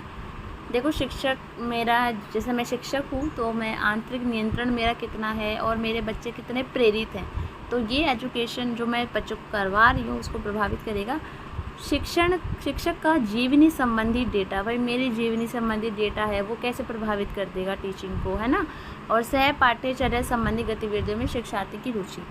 देखो शिक्षक मेरा, जैसे मैं शिक्षक हूँ तो मैं आंतरिक नियंत्रण मेरा कितना है और मेरे बच्चे कितने प्रेरित हैं, तो ये एजुकेशन जो मैं बच्चों को करवा रही हूँ उसको प्रभावित करेगा। शिक्षक का जीवनी संबंधी डेटा, भाई मेरी जीवनी संबंधी डेटा है वो कैसे प्रभावित कर देगा टीचिंग को, है ना। और सह पाठ्यचर्या संबंधी गतिविधियों में शिक्षार्थी की रुचि,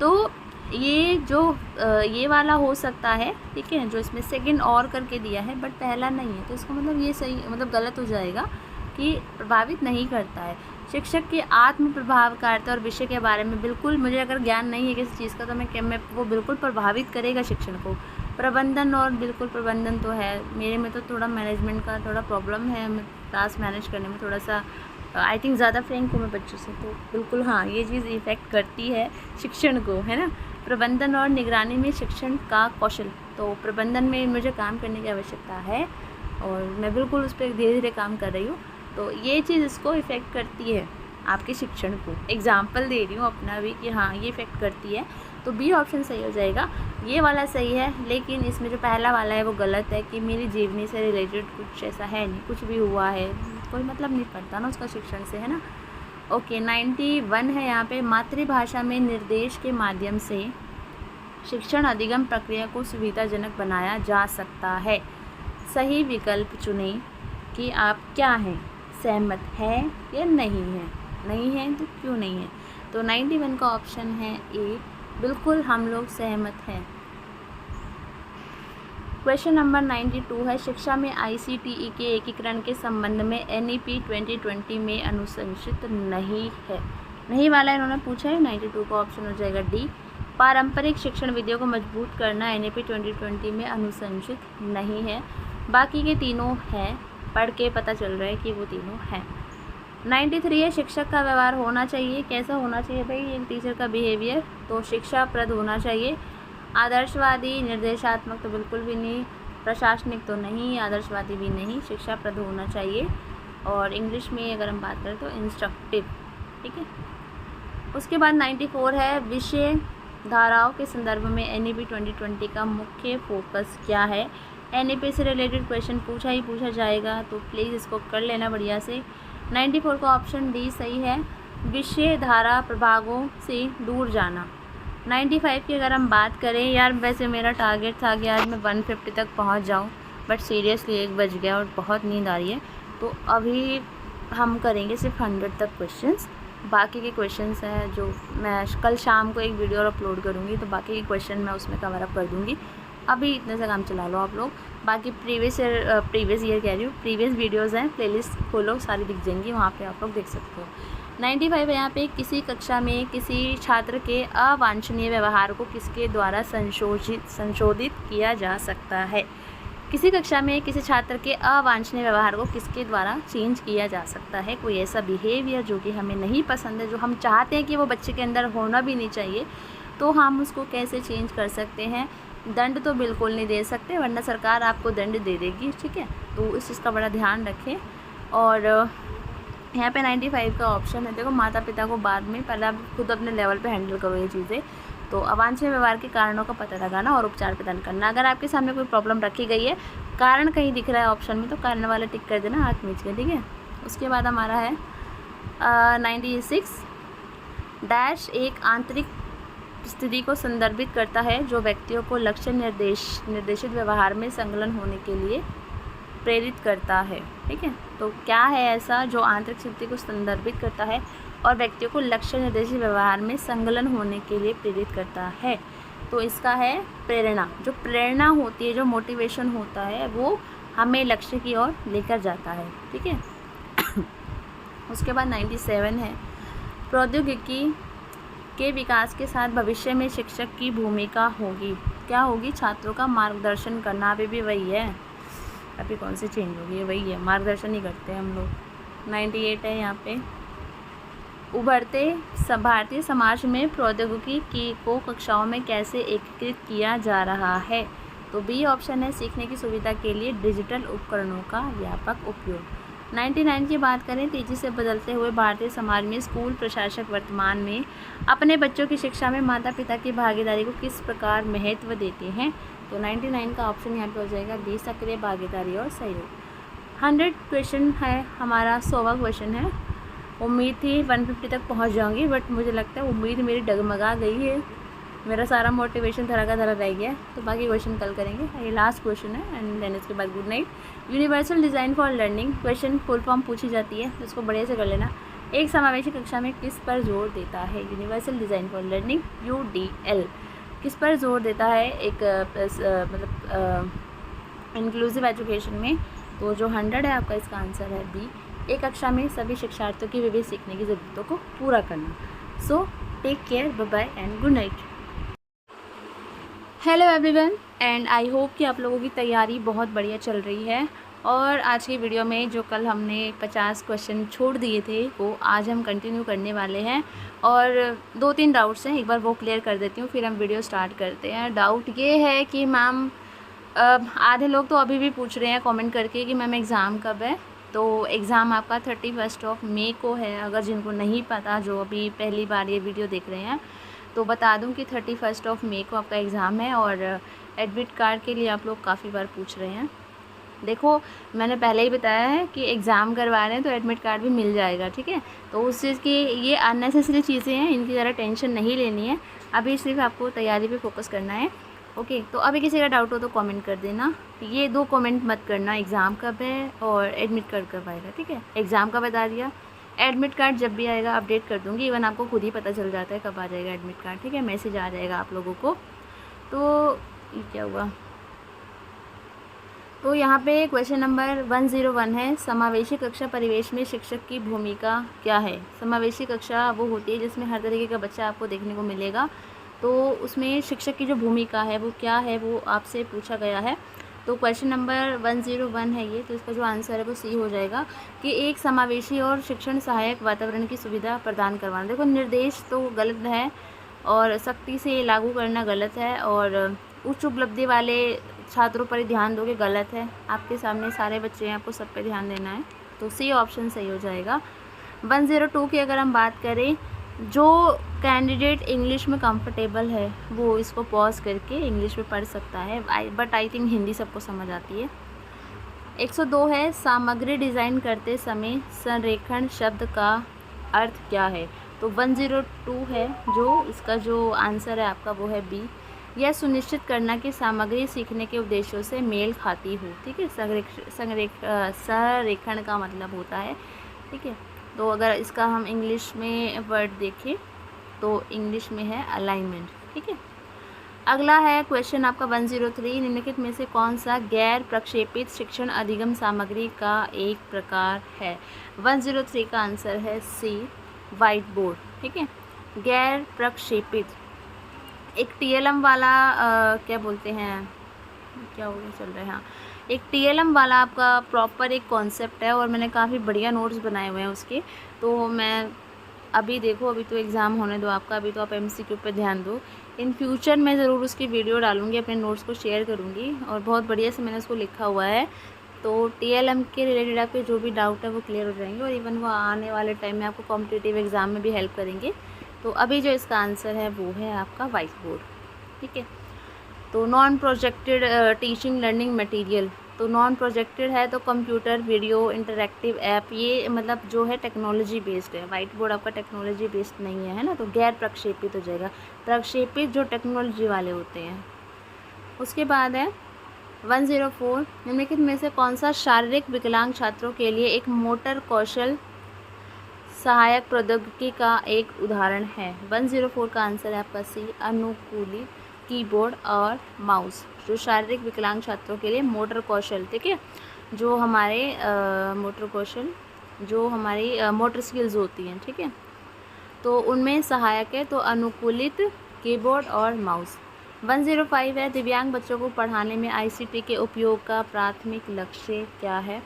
तो ये जो ये वाला हो सकता है, ठीक है, जो इसमें सेकंड और करके दिया है बट पहला नहीं है, तो इसका मतलब ये सही मतलब गलत हो जाएगा कि प्रभावित नहीं करता है। शिक्षक की आत्म प्रभावकारिता और विषय के बारे में बिल्कुल, मुझे अगर ज्ञान नहीं है किसी चीज़ का तो मैं वो बिल्कुल प्रभावित करेगा शिक्षण को। प्रबंधन, और बिल्कुल प्रबंधन तो है मेरे में, तो थोड़ा मैनेजमेंट का थोड़ा प्रॉब्लम है, मैं क्लास मैनेज करने में थोड़ा सा आई थिंक ज़्यादा फ्रेंक हूँ मैं बच्चों से, तो बिल्कुल हाँ ये चीज़ इफ़ेक्ट करती है शिक्षण को, है ना। प्रबंधन और निगरानी में शिक्षण का कौशल, तो प्रबंधन में मुझे काम करने की आवश्यकता है और मैं बिल्कुल उस पर धीरे धीरे काम कर रही हूँ, तो ये चीज़ इसको इफ़ेक्ट करती है आपके शिक्षण को। एग्जाम्पल दे रही हूँ अपना भी कि हाँ ये इफ़ेक्ट करती है, तो बी ऑप्शन सही हो जाएगा। ये वाला सही है, लेकिन इसमें जो पहला वाला है वो गलत है कि मेरी जीवनी से रिलेटेड कुछ ऐसा है नहीं, कुछ भी हुआ है कोई मतलब नहीं पड़ता ना उसका शिक्षण से, है ना। ओके 91 है यहाँ पे, मातृभाषा में निर्देश के माध्यम से शिक्षण अधिगम प्रक्रिया को सुविधाजनक बनाया जा सकता है। सही विकल्प चुनें कि आप क्या हैं, सहमत है या नहीं है। नहीं है तो क्यों नहीं है, तो 91 का ऑप्शन है ए, बिल्कुल हम लोग सहमत हैं। क्वेश्चन नंबर 92 है, शिक्षा में ICTE के एकीकरण के संबंध में NEP 2020 में अनुशंसित नहीं है। नहीं वाला इन्होंने पूछा है, 92 का ऑप्शन हो जाएगा डी, पारंपरिक शिक्षण विधियों को मजबूत करना NEP 2020 में अनुशंसित नहीं है। बाकी के तीनों हैं, पढ़ के पता चल रहा है कि वो तीनों हैं। 93 है, शिक्षक का व्यवहार होना चाहिए, कैसा होना चाहिए भाई एक टीचर का बिहेवियर, तो शिक्षाप्रद होना चाहिए। आदर्शवादी, निर्देशात्मक तो बिल्कुल भी नहीं, प्रशासनिक तो नहीं, आदर्शवादी भी नहीं, शिक्षाप्रद होना चाहिए। और इंग्लिश में अगर हम बात करें तो इंस्ट्रक्टिव, ठीक है। उसके बाद 94 है, विषय धाराओं के संदर्भ में NEP 2020 का मुख्य फोकस क्या है। NEP से रिलेटेड क्वेश्चन पूछा जाएगा, तो प्लीज़ इसको कर लेना बढ़िया से। 94 का ऑप्शन डी सही है, विषय धारा प्रभागों से दूर जाना। 95 की अगर हम बात करें, यार वैसे मेरा टारगेट था कि आज मैं 150 तक पहुंच जाऊं, बट सीरियसली 1 बज गया और बहुत नींद आ रही है, तो अभी हम करेंगे सिर्फ 100 तक क्वेश्चंस। बाकी के क्वेश्चंस हैं जो मैं कल शाम को एक वीडियो अपलोड करूँगी, तो बाकी के क्वेश्चन मैं उसमें कवर अप कर दूँगी। अभी इतने से काम चला लो आप लोग। बाकी प्रीवियस ईयर कह रही हूँ, प्रीवियस वीडियोज़ हैं, प्लेलिस्ट खोलो सारी दिख जाएंगी, वहाँ पे आप लोग देख सकते हो। 95 है यहाँ पे, किसी कक्षा में किसी छात्र के अवांछनीय व्यवहार को किसके द्वारा संशोधित किया जा सकता है। किसी कक्षा में किसी छात्र के अवांछनीय व्यवहार को किसके द्वारा चेंज किया जा सकता है। कोई ऐसा बिहेवियर जो कि हमें नहीं पसंद है, जो हम चाहते हैं कि वो बच्चे के अंदर होना भी नहीं चाहिए, तो हम उसको कैसे चेंज कर सकते हैं। दंड तो बिल्कुल नहीं दे सकते, वरना सरकार आपको दंड दे देगी, ठीक है, तो इस चीज़ का बड़ा ध्यान रखें। और यहाँ पे 95 का ऑप्शन है, देखो माता पिता को बाद में, पहले आप खुद अपने लेवल पे हैंडल करो ये चीज़ें। तो अवांछनीय व्यवहार के कारणों का पता लगाना और उपचार प्रदान करना। अगर आपके सामने कोई प्रॉब्लम रखी गई है, कारण कहीं दिख रहा है ऑप्शन में, तो कारण वाला टिक कर देना हाथ मीच के, ठीक है। उसके बाद हमारा है 96 डैश, एक आंतरिक स्थिति को संदर्भित करता है जो व्यक्तियों को लक्ष्य निर्देशित व्यवहार में संलग्न होने के लिए प्रेरित करता है, ठीक है। तो क्या है ऐसा जो आंतरिक स्थिति को संदर्भित करता है और व्यक्तियों को लक्ष्य निर्देशित व्यवहार में संलग्न होने के लिए प्रेरित करता है। तो इसका है प्रेरणा। जो प्रेरणा होती है, जो मोटिवेशन होता है, वो हमें लक्ष्य की ओर लेकर जाता है। ठीक है। उसके बाद 97 है, प्रौद्योगिकी के विकास के साथ भविष्य में शिक्षक की भूमिका होगी। क्या होगी? छात्रों का मार्गदर्शन करना। अभी भी वही है, अभी कौन सी चेंज होगी? वही है, मार्गदर्शन ही करते हैं हम लोग। 98 है यहाँ पे, उभरते भारतीय समाज में प्रौद्योगिकी को कक्षाओं में कैसे एकीकृत किया जा रहा है। तो बी ऑप्शन है, सीखने की सुविधा के लिए डिजिटल उपकरणों का व्यापक उपयोग। 99 की बात करें, तेज़ी से बदलते हुए भारतीय समाज में स्कूल प्रशासक वर्तमान में अपने बच्चों की शिक्षा में माता पिता की भागीदारी को किस प्रकार महत्व देते हैं। तो 99 का ऑप्शन यहाँ पे हो जाएगा डी, सक्रिय भागीदारी और सहयोग। 100 क्वेश्चन है हमारा, 100वां क्वेश्चन है। उम्मीद थी 150 तक पहुँच जाऊँगी, बट मुझे लगता है उम्मीद मेरी डगमगा गई है, मेरा सारा मोटिवेशन धरा का धरा रह गया। तो बाकी क्वेश्चन कल करेंगे। ये लास्ट क्वेश्चन है एंड देन इसके बाद good night. Universal design for learning question full form पूछी जाती है, तो इसको बढ़िया से कर लेना। एक समावेशी कक्षा में किस पर जोर देता है? Universal design for learning UDL किस पर जोर देता है? एक मतलब इंक्लूसिव एजुकेशन में। तो जो 100 है आपका, इसका आंसर है बी, एक कक्षा में सभी शिक्षार्थियों की विभिन्न सीखने की ज़रूरतों को पूरा करना। So take care, bye bye and good night. Hello everyone and I hope कि आप लोगों की तैयारी बहुत बढ़िया चल रही है। और आज की वीडियो में जो कल हमने 50 क्वेश्चन छोड़ दिए थे, वो आज हम कंटिन्यू करने वाले हैं। और 2-3 डाउट्स हैं, एक बार वो क्लियर कर देती हूँ, फिर हम वीडियो स्टार्ट करते हैं। डाउट ये है कि मैम आधे लोग तो अभी भी पूछ रहे हैं कमेंट करके कि मैम एग्ज़ाम कब है। तो एग्ज़ाम आपका 31 मई को है। अगर जिनको नहीं पता, जो अभी पहली बार ये वीडियो देख रहे हैं, तो बता दूं कि 31 मई को आपका एग्ज़ाम है। और एडमिट कार्ड के लिए आप लोग काफ़ी बार पूछ रहे हैं। देखो, मैंने पहले ही बताया है कि एग्ज़ाम करवा रहे हैं तो एडमिट कार्ड भी मिल जाएगा। ठीक है, तो उस चीज़ की ये अननेसेसरी चीज़ें हैं, इनकी ज़रा टेंशन नहीं लेनी है। अभी सिर्फ आपको तैयारी पे फोकस करना है। ओके, तो अभी किसी का डाउट हो तो कमेंट कर देना। ये 2 कमेंट मत करना, एग्ज़ाम कब है और एडमिट कार्ड कब आएगा। ठीक है, एग्ज़ाम का बता दिया, एडमिट कार्ड जब भी आएगा अपडेट कर दूँगी। इवन आपको खुद ही पता चल जाता है कब आ जाएगा एडमिट कार्ड। ठीक है, मैसेज आ जाएगा आप लोगों को। तो ये क्या हुआ? तो यहाँ पे क्वेश्चन नंबर 101 है, समावेशी कक्षा परिवेश में शिक्षक की भूमिका क्या है? समावेशी कक्षा वो होती है जिसमें हर तरीके का बच्चा आपको देखने को मिलेगा। तो उसमें शिक्षक की जो भूमिका है वो क्या है, वो आपसे पूछा गया है। तो क्वेश्चन नंबर 101 है ये, तो इसका जो आंसर है वो सी हो जाएगा कि एक समावेशी और शिक्षण सहायक वातावरण की सुविधा प्रदान करवाना। देखो, निर्देश तो गलत है और सख्ती से लागू करना गलत है, और उच्च उपलब्धि वाले छात्रों पर ध्यान दोगे, गलत है। आपके सामने सारे बच्चे हैं, आपको सब पे ध्यान देना है। तो सी ऑप्शन सही हो जाएगा। 102 की अगर हम बात करें, जो कैंडिडेट इंग्लिश में कंफर्टेबल है वो इसको पॉज करके इंग्लिश में पढ़ सकता है, बट आई थिंक हिंदी सबको समझ आती है। 102 है, सामग्री डिज़ाइन करते समय संरेखण शब्द का अर्थ क्या है? तो 102 है, जो इसका जो आंसर है आपका वो है बी, यह सुनिश्चित करना कि सामग्री सीखने के उद्देश्यों से मेल खाती हो। ठीक है, संरेखण का मतलब होता है। ठीक है, तो अगर इसका हम इंग्लिश में वर्ड देखें तो इंग्लिश में है अलाइनमेंट। ठीक है, अगला है क्वेश्चन आपका 103, निम्नलिखित में से कौन सा गैर प्रक्षेपित शिक्षण अधिगम सामग्री का एक प्रकार है? 103 का आंसर है सी, वाइट बोर्ड। ठीक है, गैर प्रक्षेपित एक TLM वाला क्या बोलते हैं, क्या हो गया चल रहा है, हाँ, एक TLM वाला आपका प्रॉपर एक कॉन्सेप्ट है और मैंने काफ़ी बढ़िया नोट्स बनाए हुए हैं उसके। तो मैं अभी देखो, अभी तो एग्ज़ाम होने दो आपका, अभी तो आप MCQ पे ध्यान दो। इन फ्यूचर मैं ज़रूर उसकी वीडियो डालूँगी, अपने नोट्स को शेयर करूँगी और बहुत बढ़िया से मैंने उसको लिखा हुआ है। तो TLM के रिलेटेड आपके जो भी डाउट है वो क्लियर हो जाएंगे और इवन वो आने वाले टाइम में आपको कॉम्पिटिटिव एग्ज़ाम में भी हेल्प करेंगे। तो अभी जो इसका आंसर है वो है आपका वाइट बोर्ड। ठीक है, तो non projected teaching learning material, तो नॉन प्रोजेक्टेड है तो कंप्यूटर, वीडियो, इंटरैक्टिव ऐप, ये मतलब जो है टेक्नोलॉजी बेस्ड है। वाइट बोर्ड आपका टेक्नोलॉजी बेस्ड नहीं है ना, तो गैर प्रक्षेपित हो जाएगा। प्रक्षेपित जो टेक्नोलॉजी वाले होते हैं। उसके बाद है 104, निम्नलिखित में से कौन सा शारीरिक विकलांग छात्रों के लिए एक मोटर कौशल सहायक प्रौद्योगिकी का एक उदाहरण है? 104 का आंसर है आपका सी, अनुकूली कीबोर्ड और माउस, जो शारीरिक विकलांग छात्रों के लिए मोटर कौशल, ठीक है, जो हमारे मोटर कौशल, जो हमारी मोटर स्किल्स होती हैं, ठीक है, तो उनमें सहायक है, तो अनुकूलित कीबोर्ड और माउस। 105 है, दिव्यांग बच्चों को पढ़ाने में आईसीटी के उपयोग का प्राथमिक लक्ष्य क्या है?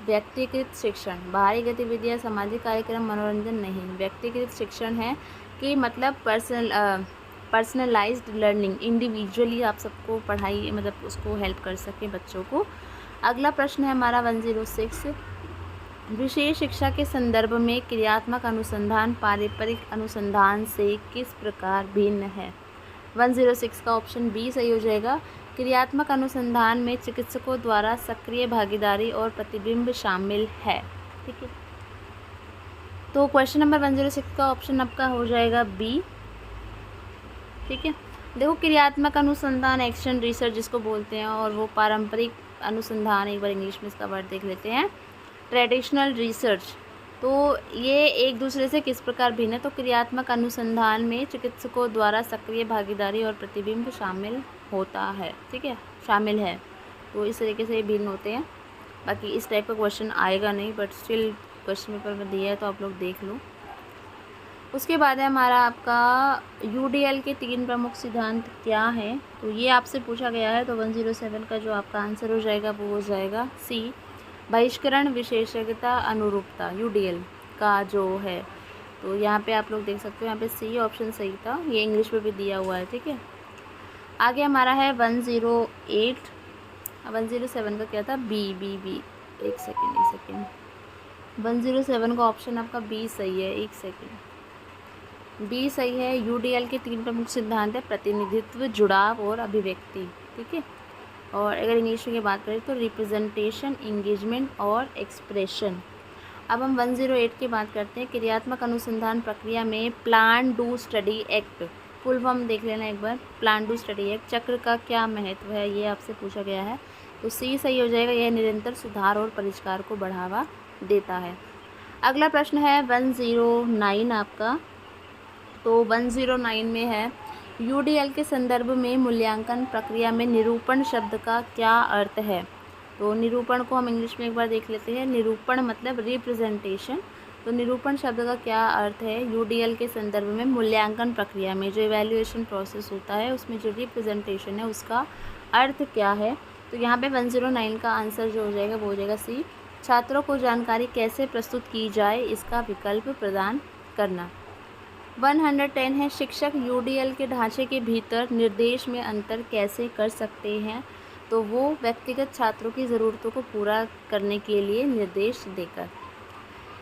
व्यक्तिगत शिक्षण, बाहरी गतिविधियाँ, सामाजिक कार्यक्रम, मनोरंजन नहीं। व्यक्तिगत शिक्षण है कि मतलब पर्सनलाइज्ड लर्निंग, इंडिविजुअली आप सबको पढ़ाई मतलब उसको हेल्प कर सके बच्चों को। अगला प्रश्न है हमारा 106, विशेष शिक्षा के संदर्भ में क्रियात्मक अनुसंधान पारंपरिक अनुसंधान से किस प्रकार भिन्न है? 106 का ऑप्शन बी सही हो जाएगा। क्रियात्मक अनुसंधान में चिकित्सकों द्वारा सक्रिय भागीदारी और प्रतिबिंब शामिल है, ठीक है। तो क्वेश्चन नंबर 106 का ऑप्शन आपका हो जाएगा बी, ठीक है। देखो, क्रियात्मक अनुसंधान एक्शन रिसर्च जिसको बोलते हैं, और वो पारंपरिक अनुसंधान, एक बार इंग्लिश में इसका वर्ड देख लेते हैं, ट्रेडिशनल रिसर्च। तो ये एक दूसरे से किस प्रकार भिन्न है? तो क्रियात्मक अनुसंधान में चिकित्सकों द्वारा सक्रिय भागीदारी और प्रतिबिंब शामिल होता है, ठीक है, शामिल है। तो इस तरीके से ये भिन्न होते हैं। बाकी इस टाइप का क्वेश्चन आएगा नहीं, बट स्टिल क्वेश्चन पेपर में दिया है तो आप लोग देख लो। उसके बाद है हमारा आपका यूडीएल के 3 प्रमुख सिद्धांत क्या हैं? तो ये आपसे पूछा गया है, तो 107 का जो आपका आंसर हो जाएगा वो हो जाएगा सी, बहिष्करण, विशेषज्ञता, अनुरूपता, यूडीएल का जो है। तो यहाँ पे आप लोग देख सकते हो, यहाँ पे सी ऑप्शन सही था, ये इंग्लिश में भी दिया हुआ है, ठीक है। आगे हमारा है 108, 107 का क्या था? बी, एक सेकेंड 107 का ऑप्शन आपका बी सही है, एक सेकेंड, बी सही है। यूडीएल के 3 प्रमुख सिद्धांत है, प्रतिनिधित्व, जुड़ाव और अभिव्यक्ति, ठीक है। और अगर इंग्लिश में बात करें तो रिप्रेजेंटेशन, इंगेजमेंट और एक्सप्रेशन। अब हम 108 की बात करते हैं, क्रियात्मक अनुसंधान प्रक्रिया में plan do study act, full form देख लेना एक बार, प्लान डू स्टडी एक्ट चक्र का क्या महत्व है, ये आपसे पूछा गया है। तो सी सही हो जाएगा, यह निरंतर सुधार और परिष्कार को बढ़ावा देता है। अगला प्रश्न है 109 आपका, तो 109 में है, यूडीएल के संदर्भ में मूल्यांकन प्रक्रिया में निरूपण शब्द का क्या अर्थ है? तो निरूपण को हम इंग्लिश में एक बार देख लेते हैं। निरूपण मतलब रिप्रेजेंटेशन। तो निरूपण शब्द का क्या अर्थ है? यूडीएल के संदर्भ में मूल्यांकन प्रक्रिया में जो इवैल्यूएशन प्रोसेस होता है उसमें जो रिप्रेजेंटेशन है उसका अर्थ क्या है? तो यहाँ पे 109 का आंसर जो हो जाएगा वो हो जाएगा सी, छात्रों को जानकारी कैसे प्रस्तुत की जाए इसका विकल्प प्रदान करना। 110 है, शिक्षक यूडीएल के ढांचे के भीतर निर्देश में अंतर कैसे कर सकते हैं? तो वो व्यक्तिगत छात्रों की ज़रूरतों को पूरा करने के लिए निर्देश देकर।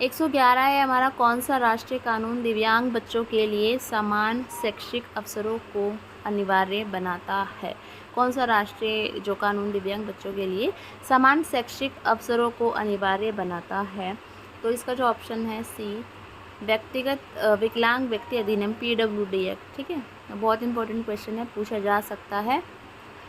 111 है हमारा, कौन सा राष्ट्रीय कानून दिव्यांग बच्चों के लिए समान शैक्षिक अवसरों को अनिवार्य बनाता है? कौन सा राष्ट्रीय जो कानून दिव्यांग बच्चों के लिए समान शैक्षिक अवसरों को अनिवार्य बनाता है? तो इसका जो ऑप्शन है सी, व्यक्तिगत विकलांग व्यक्ति अधिनियम, पीडब्ल्यूडी एक्ट, ठीक है। बहुत इंपॉर्टेंट क्वेश्चन है, पूछा जा सकता है।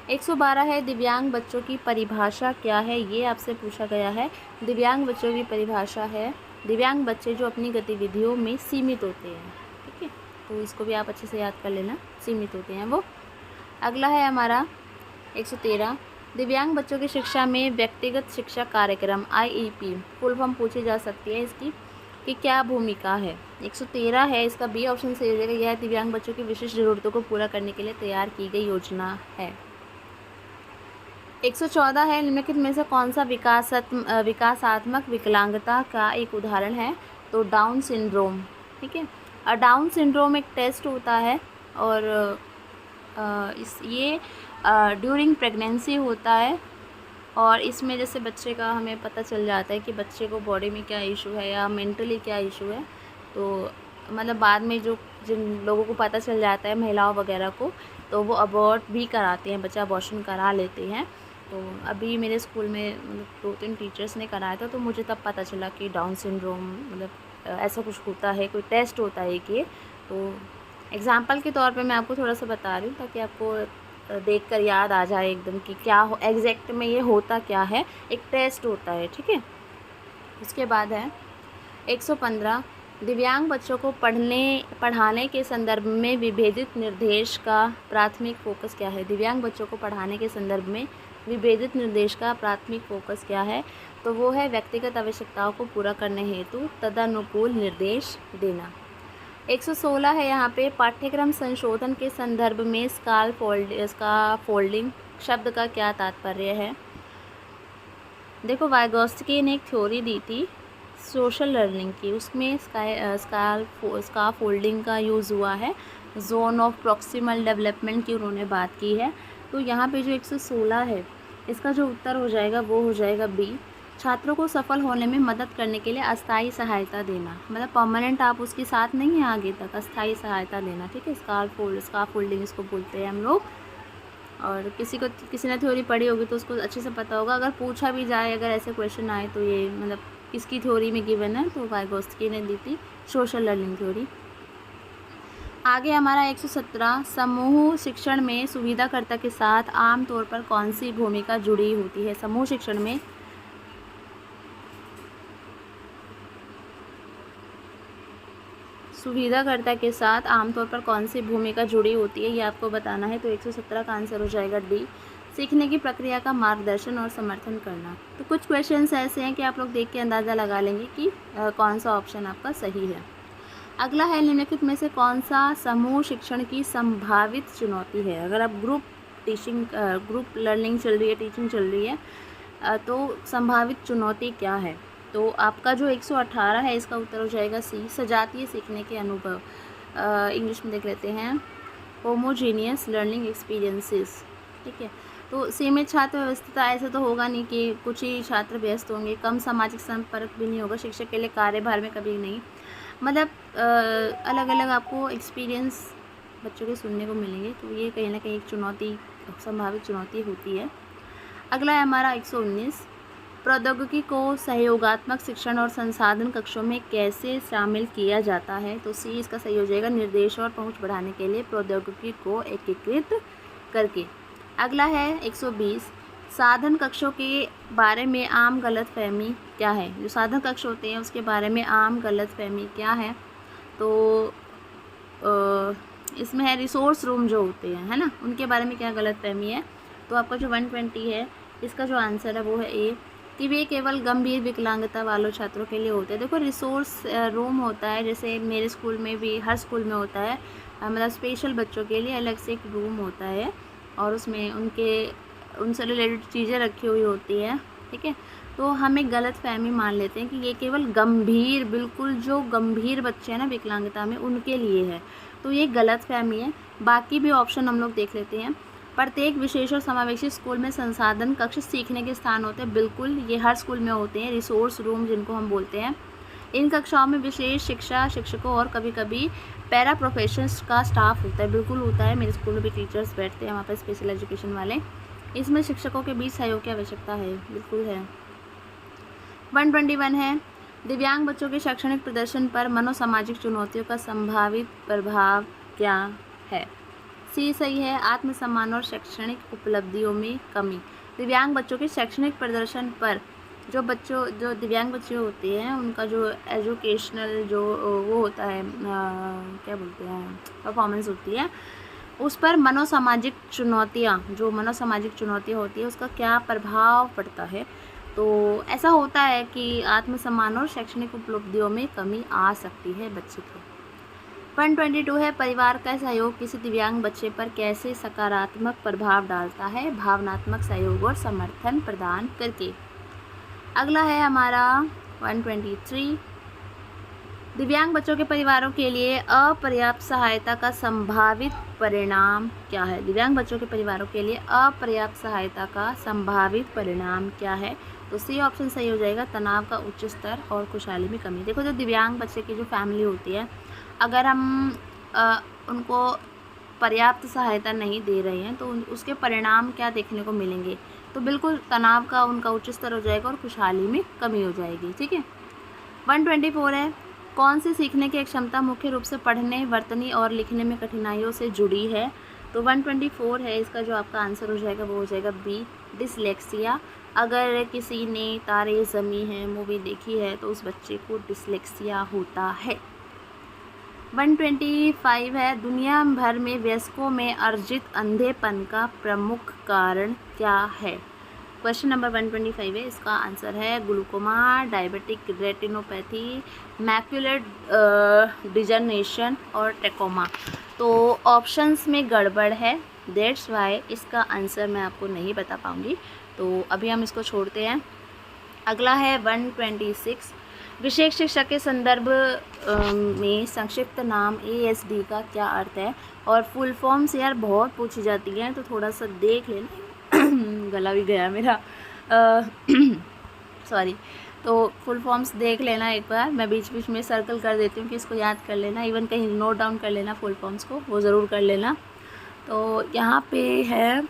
112 है, दिव्यांग बच्चों की परिभाषा क्या है? ये आपसे पूछा गया है। दिव्यांग बच्चों की परिभाषा है, दिव्यांग बच्चे जो अपनी गतिविधियों में सीमित होते हैं, ठीक है। तो इसको भी आप अच्छे से याद कर लेना, सीमित होते हैं वो। अगला है हमारा 113, दिव्यांग बच्चों की शिक्षा में व्यक्तिगत शिक्षा कार्यक्रम, आईईपी, फुल फॉर्म पूछी जा सकती है इसकी कि क्या भूमिका है? 113 है, इसका बी ऑप्शन सही हो जाएगा, यह दिव्यांग बच्चों की विशिष्ट ज़रूरतों को पूरा करने के लिए तैयार की गई योजना है। 114 है, निम्नलिखित में से कौन सा विकासात्मक विकलांगता का एक उदाहरण है? तो डाउन सिंड्रोम, ठीक है। डाउन सिंड्रोम एक टेस्ट होता है और ये ड्यूरिंग प्रेगनेंसी होता है, और इसमें जैसे बच्चे का हमें पता चल जाता है कि बच्चे को बॉडी में क्या इशू है या मेंटली क्या इशू है। तो मतलब बाद में जो जिन लोगों को पता चल जाता है, महिलाओं वगैरह को, तो वो अबॉर्ट भी कराते हैं, बच्चा अबॉर्शन करा लेते हैं। तो अभी मेरे स्कूल में मतलब 2-3 टीचर्स ने कराया था, तो मुझे तब पता चला कि डाउन सिंड्रोम मतलब ऐसा कुछ होता है, कोई टेस्ट होता है कि। तो एग्ज़ाम्पल के तौर पे मैं आपको थोड़ा सा बता रही हूँ ताकि आपको देखकर याद आ जाए एकदम कि क्या हो एग्जैक्ट में ये होता क्या है। एक टेस्ट होता है, ठीक है। उसके बाद है 115, दिव्यांग बच्चों को पढ़ाने के संदर्भ में विभेदित निर्देश का प्राथमिक फोकस क्या है? दिव्यांग बच्चों को पढ़ाने के संदर्भ में विभेदित निर्देश का प्राथमिक फोकस क्या है? तो वो है व्यक्तिगत आवश्यकताओं को पूरा करने हेतु तदनुकूल निर्देश देना। 116 है यहाँ पे, पाठ्यक्रम संशोधन के संदर्भ में स्काफोल्डिंग शब्द का क्या तात्पर्य है? देखो, वाइगोत्स्की ने एक थ्योरी दी थी सोशल लर्निंग की, उसमें स्काफोल्डिंग का यूज़ हुआ है, जोन ऑफ प्रॉक्सिमल डेवलपमेंट की उन्होंने बात की है। तो यहाँ पे जो 116 है इसका जो उत्तर हो जाएगा वो हो जाएगा बी, छात्रों को सफल होने में मदद करने के लिए अस्थायी सहायता देना। मतलब परमानेंट आप उसके साथ नहीं हैं आगे तक, अस्थायी सहायता देना, ठीक है। स्काफोल्डिंग इसको बोलते हैं हम लोग। और किसी ने थ्योरी पढ़ी होगी तो उसको अच्छे से पता होगा। अगर पूछा भी जाए, अगर ऐसे क्वेश्चन आए तो ये मतलब किसकी थ्योरी में गिवन है, तो वाइगोत्स्की ने दी थी सोशल लर्निंग थ्योरी। आगे हमारा 117, समूह शिक्षण में सुविधाकर्ता के साथ आमतौर पर कौन सी भूमिका जुड़ी होती है? समूह शिक्षण में सुविधाकर्ता के साथ आमतौर पर कौन सी भूमिका जुड़ी होती है, ये आपको बताना है। तो 117 का आंसर हो जाएगा डी, सीखने की प्रक्रिया का मार्गदर्शन और समर्थन करना। तो कुछ क्वेश्चंस ऐसे हैं कि आप लोग देख के अंदाज़ा लगा लेंगे कि कौन सा ऑप्शन आपका सही है। अगला है, निम्नलिखित में से कौन सा समूह शिक्षण की संभावित चुनौती है? अगर आप ग्रुप लर्निंग चल रही है, टीचिंग चल रही है, तो संभावित चुनौती क्या है? तो आपका जो 118 है इसका उत्तर हो जाएगा सी, सजातीय सीखने के अनुभव। इंग्लिश में देख लेते हैं, होमोजीनियस लर्निंग एक्सपीरियंसेस, ठीक है। तो सीमित छात्र व्यवस्था, ऐसा तो होगा नहीं कि कुछ ही छात्र व्यस्त होंगे, कम सामाजिक संपर्क भी नहीं होगा, शिक्षक के लिए कार्यभार में कभी नहीं, मतलब अलग अलग आपको एक्सपीरियंस बच्चों के सुनने को मिलेंगे। तो ये कहीं ना कहीं एक चुनौती, संभावित चुनौती होती है। अगला है हमारा 119, प्रौद्योगिकी को सहयोगात्मक शिक्षण और संसाधन कक्षों में कैसे शामिल किया जाता है? तो सी इसका सही हो जाएगा, निर्देश और पहुंच बढ़ाने के लिए प्रौद्योगिकी को एकीकृत करके। अगला है 120, साधन कक्षों के बारे में आम गलतफहमी क्या है? जो साधन कक्ष होते हैं उसके बारे में आम गलतफहमी क्या है? तो इसमें है रिसोर्स रूम जो होते हैं, है ना, उनके बारे में क्या गलतफहमी है? तो आपका जो 120 है इसका जो आंसर है वो है ए, कि वे केवल गंभीर विकलांगता वालों छात्रों के लिए होते हैं। देखो, रिसोर्स रूम होता है, जैसे मेरे स्कूल में भी, हर स्कूल में होता है, मतलब स्पेशल बच्चों के लिए अलग से एक रूम होता है और उसमें उनसे रिलेटेड चीज़ें रखी हुई होती हैं, ठीक है। तो हम एक गलत फहमी मान लेते हैं कि ये केवल गंभीर, बिल्कुल जो गंभीर बच्चे हैं ना विकलांगता में, उनके लिए है। तो ये गलत फहमी है। बाकी भी ऑप्शन हम लोग देख लेते हैं। प्रत्येक विशेष और समावेशी स्कूल में संसाधन कक्ष सीखने के स्थान होते हैं, बिल्कुल ये हर स्कूल में होते हैं, रिसोर्स रूम जिनको हम बोलते हैं। इन कक्षाओं में विशेष शिक्षा शिक्षकों और कभी कभी पैरा प्रोफेशनल्स का स्टाफ होता है, बिल्कुल होता है। मेरे स्कूल में भी टीचर्स बैठते हैं वहाँ पर, स्पेशल एजुकेशन वाले। इसमें शिक्षकों के बीच सहयोग की आवश्यकता है, बिल्कुल है। 121 है, दिव्यांग बच्चों के शैक्षणिक प्रदर्शन पर मनोसामाजिक चुनौतियों का संभावित प्रभाव क्या है? सी सही है, आत्मसम्मान और शैक्षणिक उपलब्धियों में कमी। दिव्यांग बच्चों के शैक्षणिक प्रदर्शन पर जो दिव्यांग बच्चे होते हैं उनका जो एजुकेशनल जो वो होता है, क्या बोलते हैं, परफॉर्मेंस होती है, उस पर मनोसामाजिक चुनौतियाँ होती है, उसका क्या प्रभाव पड़ता है? तो ऐसा होता है कि आत्मसम्मान और शैक्षणिक उपलब्धियों में कमी आ सकती है बच्चे को। 122 है, परिवार का सहयोग किसी दिव्यांग बच्चे पर कैसे सकारात्मक प्रभाव डालता है? भावनात्मक सहयोग और समर्थन प्रदान करके। अगला है हमारा 123, दिव्यांग बच्चों के परिवारों के लिए अपर्याप्त सहायता का संभावित परिणाम क्या है? दिव्यांग बच्चों के परिवारों के लिए अपर्याप्त सहायता का संभावित परिणाम क्या है? तो सी ऑप्शन सही हो जाएगा, तनाव का उच्च स्तर और खुशहाली में कमी। देखो, जो दिव्यांग बच्चे की जो फैमिली होती है, अगर हम उनको पर्याप्त सहायता नहीं दे रहे हैं तो उसके परिणाम क्या देखने को मिलेंगे? तो बिल्कुल तनाव का उनका उच्च स्तर हो जाएगा और खुशहाली में कमी हो जाएगी, ठीक है। 124 है, कौन सी सीखने की क्षमता मुख्य रूप से पढ़ने, वर्तनी और लिखने में कठिनाइयों से जुड़ी है? तो 124 है, इसका जो आपका आंसर हो जाएगा वो हो जाएगा बी, डिसलेक्सिया। अगर किसी ने तारे ज़मीं है मूवी देखी है तो उस बच्चे को डिसलेक्सिया होता है। 125 है, दुनिया भर में वयस्कों में अर्जित अंधेपन का प्रमुख कारण क्या है। क्वेश्चन नंबर 125 है, इसका आंसर है glaucoma, diabetic retinopathy, macular degeneration और ट्रैकोमा। तो ऑप्शंस में गड़बड़ है, दैट्स वाई इसका आंसर मैं आपको नहीं बता पाऊँगी। तो अभी हम इसको छोड़ते हैं। अगला है 126, विशेष शिक्षा के संदर्भ में संक्षिप्त नाम ASD का क्या अर्थ है। और फुल फॉर्म से यार बहुत पूछी जाती हैं, तो थोड़ा सा देख लेना। गला भी गया मेरा, सॉरी। तो फुल फॉर्म्स देख लेना एक बार, मैं बीच बीच में सर्कल कर देती हूँ कि इसको याद कर लेना, इवन कहीं नोट डाउन कर लेना फुल फॉर्म्स को, वो ज़रूर कर लेना। तो यहाँ पे है,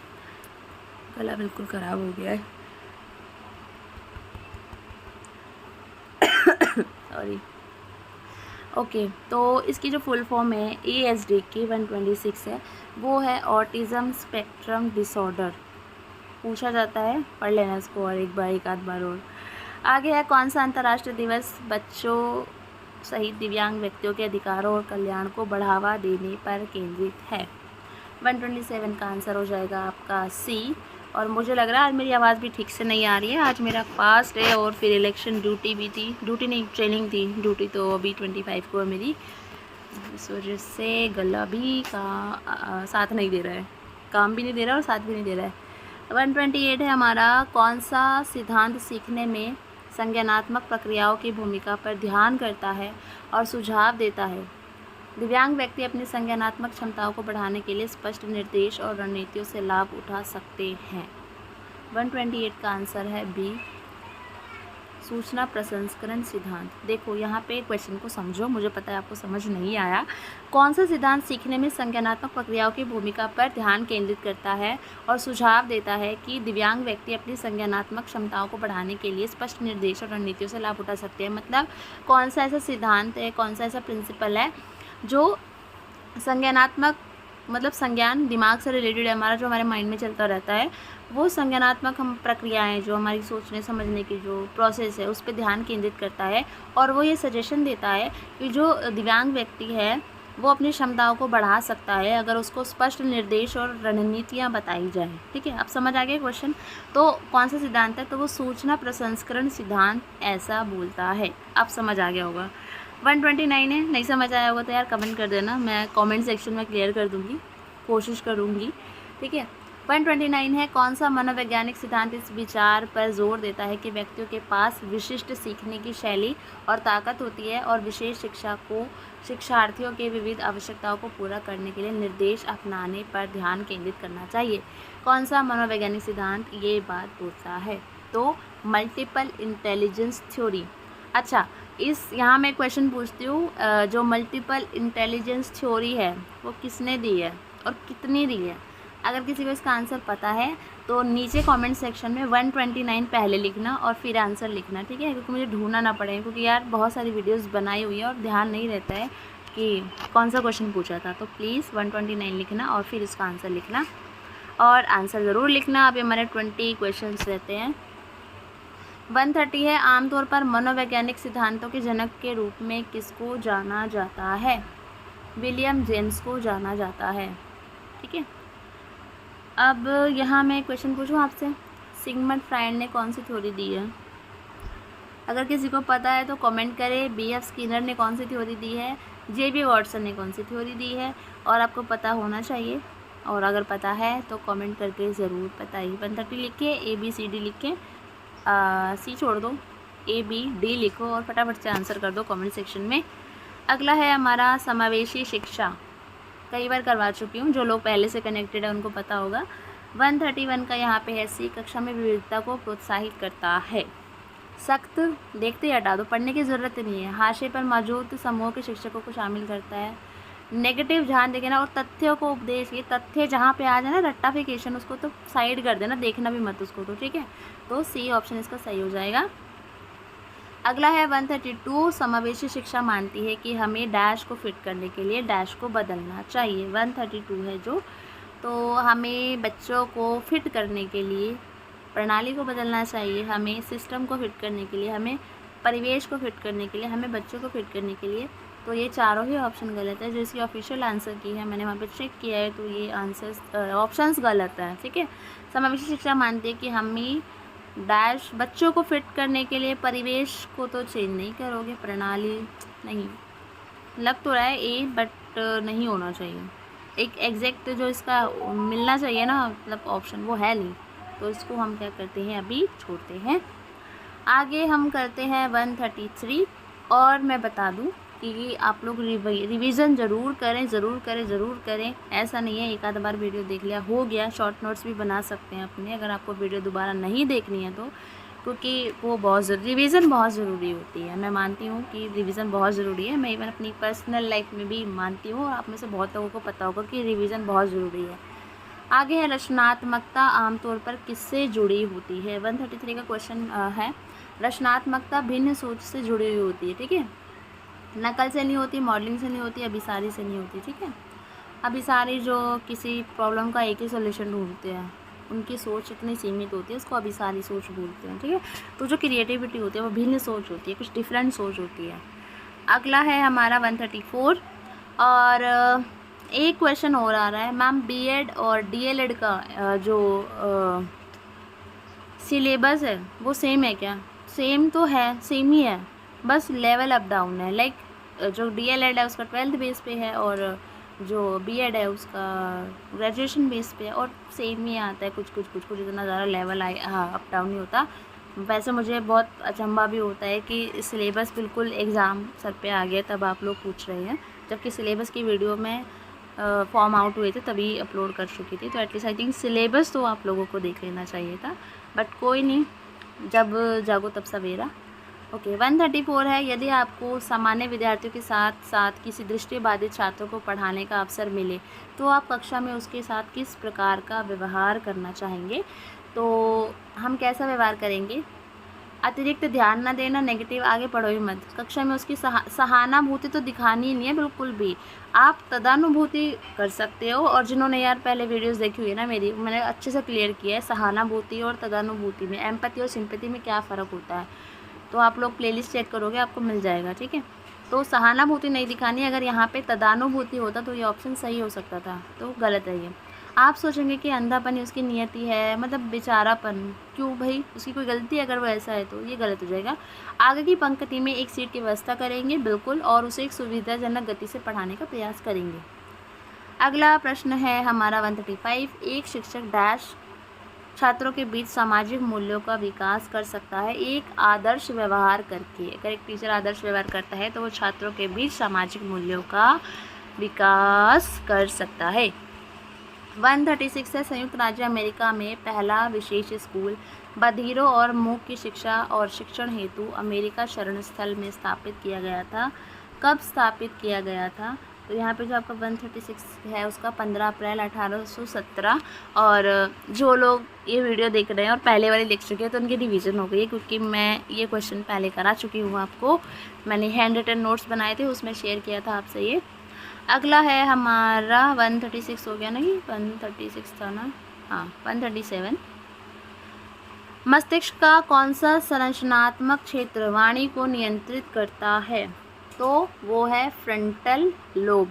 गला बिल्कुल ख़राब हो गया है, सॉरी। ओके, तो इसकी जो फुल फॉर्म है ASD की 126 है, वो है ऑटिज़म स्पेक्ट्रम डिसऑर्डर। पूछा जाता है, पढ़ लेना इसको और एक आध बार और। आगे है, कौन सा अंतर्राष्ट्रीय दिवस बच्चों सहित दिव्यांग व्यक्तियों के अधिकारों और कल्याण को बढ़ावा देने पर केंद्रित है। 127 का आंसर हो जाएगा आपका C। और मुझे लग रहा है आज मेरी आवाज़ भी ठीक से नहीं आ रही है, आज मेरा फास्ट है और फिर इलेक्शन ड्यूटी भी थी, ड्यूटी नहीं ट्रेनिंग थी, ड्यूटी तो अभी 25 को है मेरी, इस वजह से गला भी का साथ नहीं दे रहा है, काम भी नहीं दे रहा और साथ भी नहीं दे रहा है। 128 है हमारा, कौन सा सिद्धांत सीखने में संज्ञानात्मक प्रक्रियाओं की भूमिका पर ध्यान करता है और सुझाव देता है। दिव्यांग व्यक्ति अपनी संज्ञानात्मक क्षमताओं को बढ़ाने के लिए स्पष्ट निर्देश और रणनीतियों से लाभ उठा सकते हैं। 128 का आंसर है B, सूचना प्रसंस्करण सिद्धांत। देखो यहाँ पे क्वेश्चन को समझो, मुझे पता है आपको समझ नहीं आया। कौन सा सिद्धांत सीखने में संज्ञानात्मक प्रक्रियाओं की भूमिका पर ध्यान केंद्रित करता है और सुझाव देता है कि दिव्यांग व्यक्ति अपनी संज्ञानात्मक क्षमताओं को बढ़ाने के लिए स्पष्ट निर्देश और रणनीतियों से लाभ उठा सकते हैं। मतलब कौन सा ऐसा सिद्धांत है, कौन सा ऐसा प्रिंसिपल है जो संज्ञानात्मक, मतलब संज्ञान दिमाग से रिलेटेड है, हमारा जो हमारे माइंड में चलता रहता है, वो संज्ञानात्मक हम प्रक्रियाएं जो हमारी सोचने समझने की जो प्रोसेस है उस पर ध्यान केंद्रित करता है। और वो ये सजेशन देता है कि जो दिव्यांग व्यक्ति है वो अपनी क्षमताओं को बढ़ा सकता है अगर उसको स्पष्ट निर्देश और रणनीतियाँ बताई जाएँ। ठीक है, अब समझ आ गया क्वेश्चन। तो कौन सा सिद्धांत है, तो वो सूचना प्रसंस्करण सिद्धांत ऐसा बोलता है। अब समझ आ गया होगा। 129 है, नहीं समझ आया होगा तो यार कमेंट कर देना, मैं कमेंट सेक्शन में क्लियर कर दूंगी, कोशिश करूंगी। ठीक है, 129 है, कौन सा मनोवैज्ञानिक सिद्धांत इस विचार पर जोर देता है कि व्यक्तियों के पास विशिष्ट सीखने की शैली और ताकत होती है और विशेष शिक्षा को शिक्षार्थियों के विविध आवश्यकताओं को पूरा करने के लिए निर्देश अपनाने पर ध्यान केंद्रित करना चाहिए। कौन सा मनोवैज्ञानिक सिद्धांत ये बात बोलता है, तो मल्टीपल इंटेलिजेंस थ्योरी। अच्छा, इस यहाँ मैं क्वेश्चन पूछती हूँ, जो मल्टीपल इंटेलिजेंस थ्योरी है वो किसने दी है और कितनी दी है। अगर किसी को इसका आंसर पता है तो नीचे कमेंट सेक्शन में 129 पहले लिखना और फिर आंसर लिखना। ठीक है, क्योंकि मुझे ढूंढना ना पड़े, क्योंकि यार बहुत सारी वीडियोस बनाई हुई है और ध्यान नहीं रहता है कि कौन सा क्वेश्चन पूछा था। तो प्लीज़ 129 लिखना और फिर इसका आंसर लिखना, और आंसर ज़रूर लिखना। अभी हमारे 20 क्वेश्चन रहते हैं। 130 है, आमतौर पर मनोवैज्ञानिक सिद्धांतों के जनक के रूप में किसको जाना जाता है। विलियम जेम्स को जाना जाता है। ठीक है, अब यहाँ मैं क्वेश्चन पूछूँ आपसे, सिगमंड फ्राइड ने कौन सी थ्योरी दी है। अगर किसी को पता है तो कमेंट करें। B.F. स्किनर ने कौन सी थ्योरी दी है, J.B. वॉटसन ने कौन सी थ्योरी दी है, और आपको पता होना चाहिए, और अगर पता है तो कमेंट करके ज़रूर बताइए। 130 लिखे, ABCD लिखें, C छोड़ दो, ABD लिखो और फटाफट से आंसर कर दो कमेंट सेक्शन में। अगला है हमारा समावेशी शिक्षा, कई बार करवा चुकी हूँ, जो लोग पहले से कनेक्टेड है उनको पता होगा। 131 का यहाँ पे है C, कक्षा में विविधता को प्रोत्साहित करता है। सख्त देखते ही हटा दो, पढ़ने की ज़रूरत नहीं है। हाशिए पर मौजूद समूह के शिक्षकों को शामिल करता है। नेगेटिव ध्यान देना और तथ्यों को उपदेश, ये तथ्य जहाँ पे आ जाए ना रट्टाफिकेशन, उसको तो साइड कर देना, देखना भी मत उसको तो। ठीक है, तो C ऑप्शन इसका सही हो जाएगा। अगला है 132, समावेशी शिक्षा मानती है कि हमें डैश को फिट करने के लिए डैश को बदलना चाहिए। 132 है जो, तो हमें बच्चों को फिट करने के लिए प्रणाली को बदलना चाहिए, हमें सिस्टम को फिट करने के लिए, हमें परिवेश को फिट करने के लिए, हमें बच्चों को फिट करने के लिए तो ये चारों ही ऑप्शन गलत है। जो इसकी ऑफिशियल आंसर की है, मैंने वहाँ पे चेक किया है, तो ये आंसर्स ऑप्शंस गलत है। ठीक है। समावेशी शिक्षा मानती है कि हम ही डैश बच्चों को फिट करने के लिए परिवेश को तो चेंज नहीं करोगे, प्रणाली नहीं, लग तो रहा है ए बट नहीं होना चाहिए। एक एग्जैक्ट जो इसका मिलना चाहिए ना, मतलब ऑप्शन वो है नहीं, तो इसको हम क्या करते हैं, अभी छोड़ते हैं। आगे हम करते हैं 133। और मैं बता दूं कि आप लोग रिवीजन ज़रूर करें, ज़रूर करें, ज़रूर करें। ऐसा नहीं है एक आध बार वीडियो देख लिया हो गया, शॉर्ट नोट्स भी बना सकते हैं अपने, अगर आपको वीडियो दोबारा नहीं देखनी है तो, क्योंकि वो बहुत रिवीज़न बहुत ज़रूरी होती है। मैं मानती हूँ कि रिवीज़न बहुत ज़रूरी है, मैं इवन अपनी पर्सनल लाइफ में भी मानती हूँ, और आप में से बहुत लोगों को पता होगा कि रिवीज़न बहुत ज़रूरी है। आगे है रचनात्मकता आमतौर पर किससे जुड़ी होती है। 133 का क्वेश्चन है, रचनात्मकता भिन्न सोच से जुड़ी हुई होती है। ठीक है, नकल से नहीं होती, मॉडलिंग से नहीं होती, अभिसारी से नहीं होती। ठीक है, अभिसारी जो किसी प्रॉब्लम का एक ही सोल्यूशन ढूंढते हैं, उनकी सोच इतनी सीमित होती है, उसको अभिसारी सोच बोलते हैं। ठीक है, तो जो क्रिएटिविटी होती है वो भिन्न सोच होती है, कुछ डिफरेंट सोच होती है। अगला है हमारा 134। और एक क्वेश्चन और आ रहा है, मैम बीएड और डीएलएड का जो सिलेबस है वो सेम है क्या? सेम तो है, सेम ही है, बस लेवल अप डाउन है। लाइक जो डीएलएड है उसका 12th बेस पे है, और जो बीएड है उसका ग्रेजुएशन बेस पे है, और सेम ही आता है, कुछ इतना ज़्यादा लेवल अप डाउन नहीं होता। वैसे मुझे बहुत अचंभा भी होता है कि सिलेबस बिल्कुल एग्ज़ाम सर पे आ गया तब आप लोग पूछ रहे हैं, जबकि सिलेबस की वीडियो में फॉर्म आउट हुए थे तभी अपलोड कर चुकी थी। तो एटलीस्ट आई थिंक सिलेबस तो आप लोगों को देख लेना चाहिए था, बट कोई नहीं, जब जागो तब सवेरा। ओके, 134 है, यदि आपको सामान्य विद्यार्थियों के साथ साथ किसी दृष्टिबाधित छात्रों को पढ़ाने का अवसर मिले तो आप कक्षा में उसके साथ किस प्रकार का व्यवहार करना चाहेंगे? तो हम कैसा व्यवहार करेंगे? अतिरिक्त ध्यान न देना, नेगेटिव, आगे पढ़ो ही मत। कक्षा में उसकी सहानुभूति तो दिखानी ही नहीं है बिल्कुल भी, आप तदानुभूति कर सकते हो। और जिन्होंने यार पहले वीडियोस देखी हुई है ना मेरी, मैंने अच्छे से क्लियर किया है सहानुभूति और तदानुभूति में, एम्पैथी और सिंपैथी में क्या फ़र्क होता है, तो आप लोग प्लेलिस्ट चेक करोगे आपको मिल जाएगा। ठीक है, तो सहानुभूति नहीं दिखानी, अगर यहाँ पे तदानुभूति होता तो ये ऑप्शन सही हो सकता था, तो गलत है ये। आप सोचेंगे कि अंधापन उसकी नियति है, मतलब बेचारापन, क्यों भाई, उसकी कोई गलती है अगर वो ऐसा है तो ये गलत हो जाएगा। आगे की पंक्ति में एक सीट की व्यवस्था करेंगे बिल्कुल, और उसे एक सुविधाजनक गति से पढ़ाने का प्रयास करेंगे। अगला प्रश्न है हमारा 135। एक शिक्षक डैश छात्रों के बीच सामाजिक मूल्यों का विकास कर सकता है एक आदर्श व्यवहार करके। अगर एक टीचर आदर्श व्यवहार करता है तो वो छात्रों के बीच सामाजिक मूल्यों का विकास कर सकता है। 136 है, संयुक्त राज्य अमेरिका में पहला विशेष स्कूल बधिरों और मूक की शिक्षा और शिक्षण हेतु अमेरिका शरण स्थल में स्थापित किया गया था। कब स्थापित किया गया था? तो यहाँ पे जो आपका 136 है उसका 15 अप्रैल 1817। और जो लोग ये वीडियो देख रहे हैं और पहले वाली देख चुके हैं तो उनकी रिवीजन हो गई है, क्योंकि मैं ये क्वेश्चन पहले करा चुकी हूँ आपको, मैंने हैंड रिटन नोट्स बनाए थे उसमें शेयर किया था आपसे ये। अगला है हमारा 136 हो गया ना, कि 136 था ना, हाँ 137। मस्तिष्क का कौन सा संरचनात्मक क्षेत्र वाणी को नियंत्रित करता है? तो वो है फ्रंटल लोब।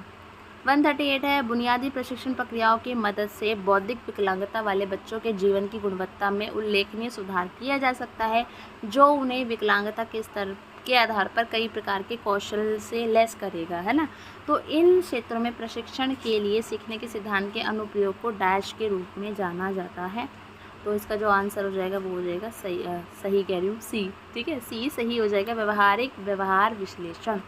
138 है, बुनियादी प्रशिक्षण प्रक्रियाओं की मदद से बौद्धिक विकलांगता वाले बच्चों के जीवन की गुणवत्ता में उल्लेखनीय सुधार किया जा सकता है, जो उन्हें विकलांगता के स्तर के आधार पर कई प्रकार के कौशल से लैस करेगा, है ना। तो इन क्षेत्रों में प्रशिक्षण के लिए सीखने के सिद्धांत के अनुप्रयोग को डैश के रूप में जाना जाता है। तो इसका जो आंसर हो जाएगा वो हो जाएगा सही कह रही हूँ, सी। ठीक है, सी सही हो जाएगा। व्यवहारिक व्यवहार विश्लेषण,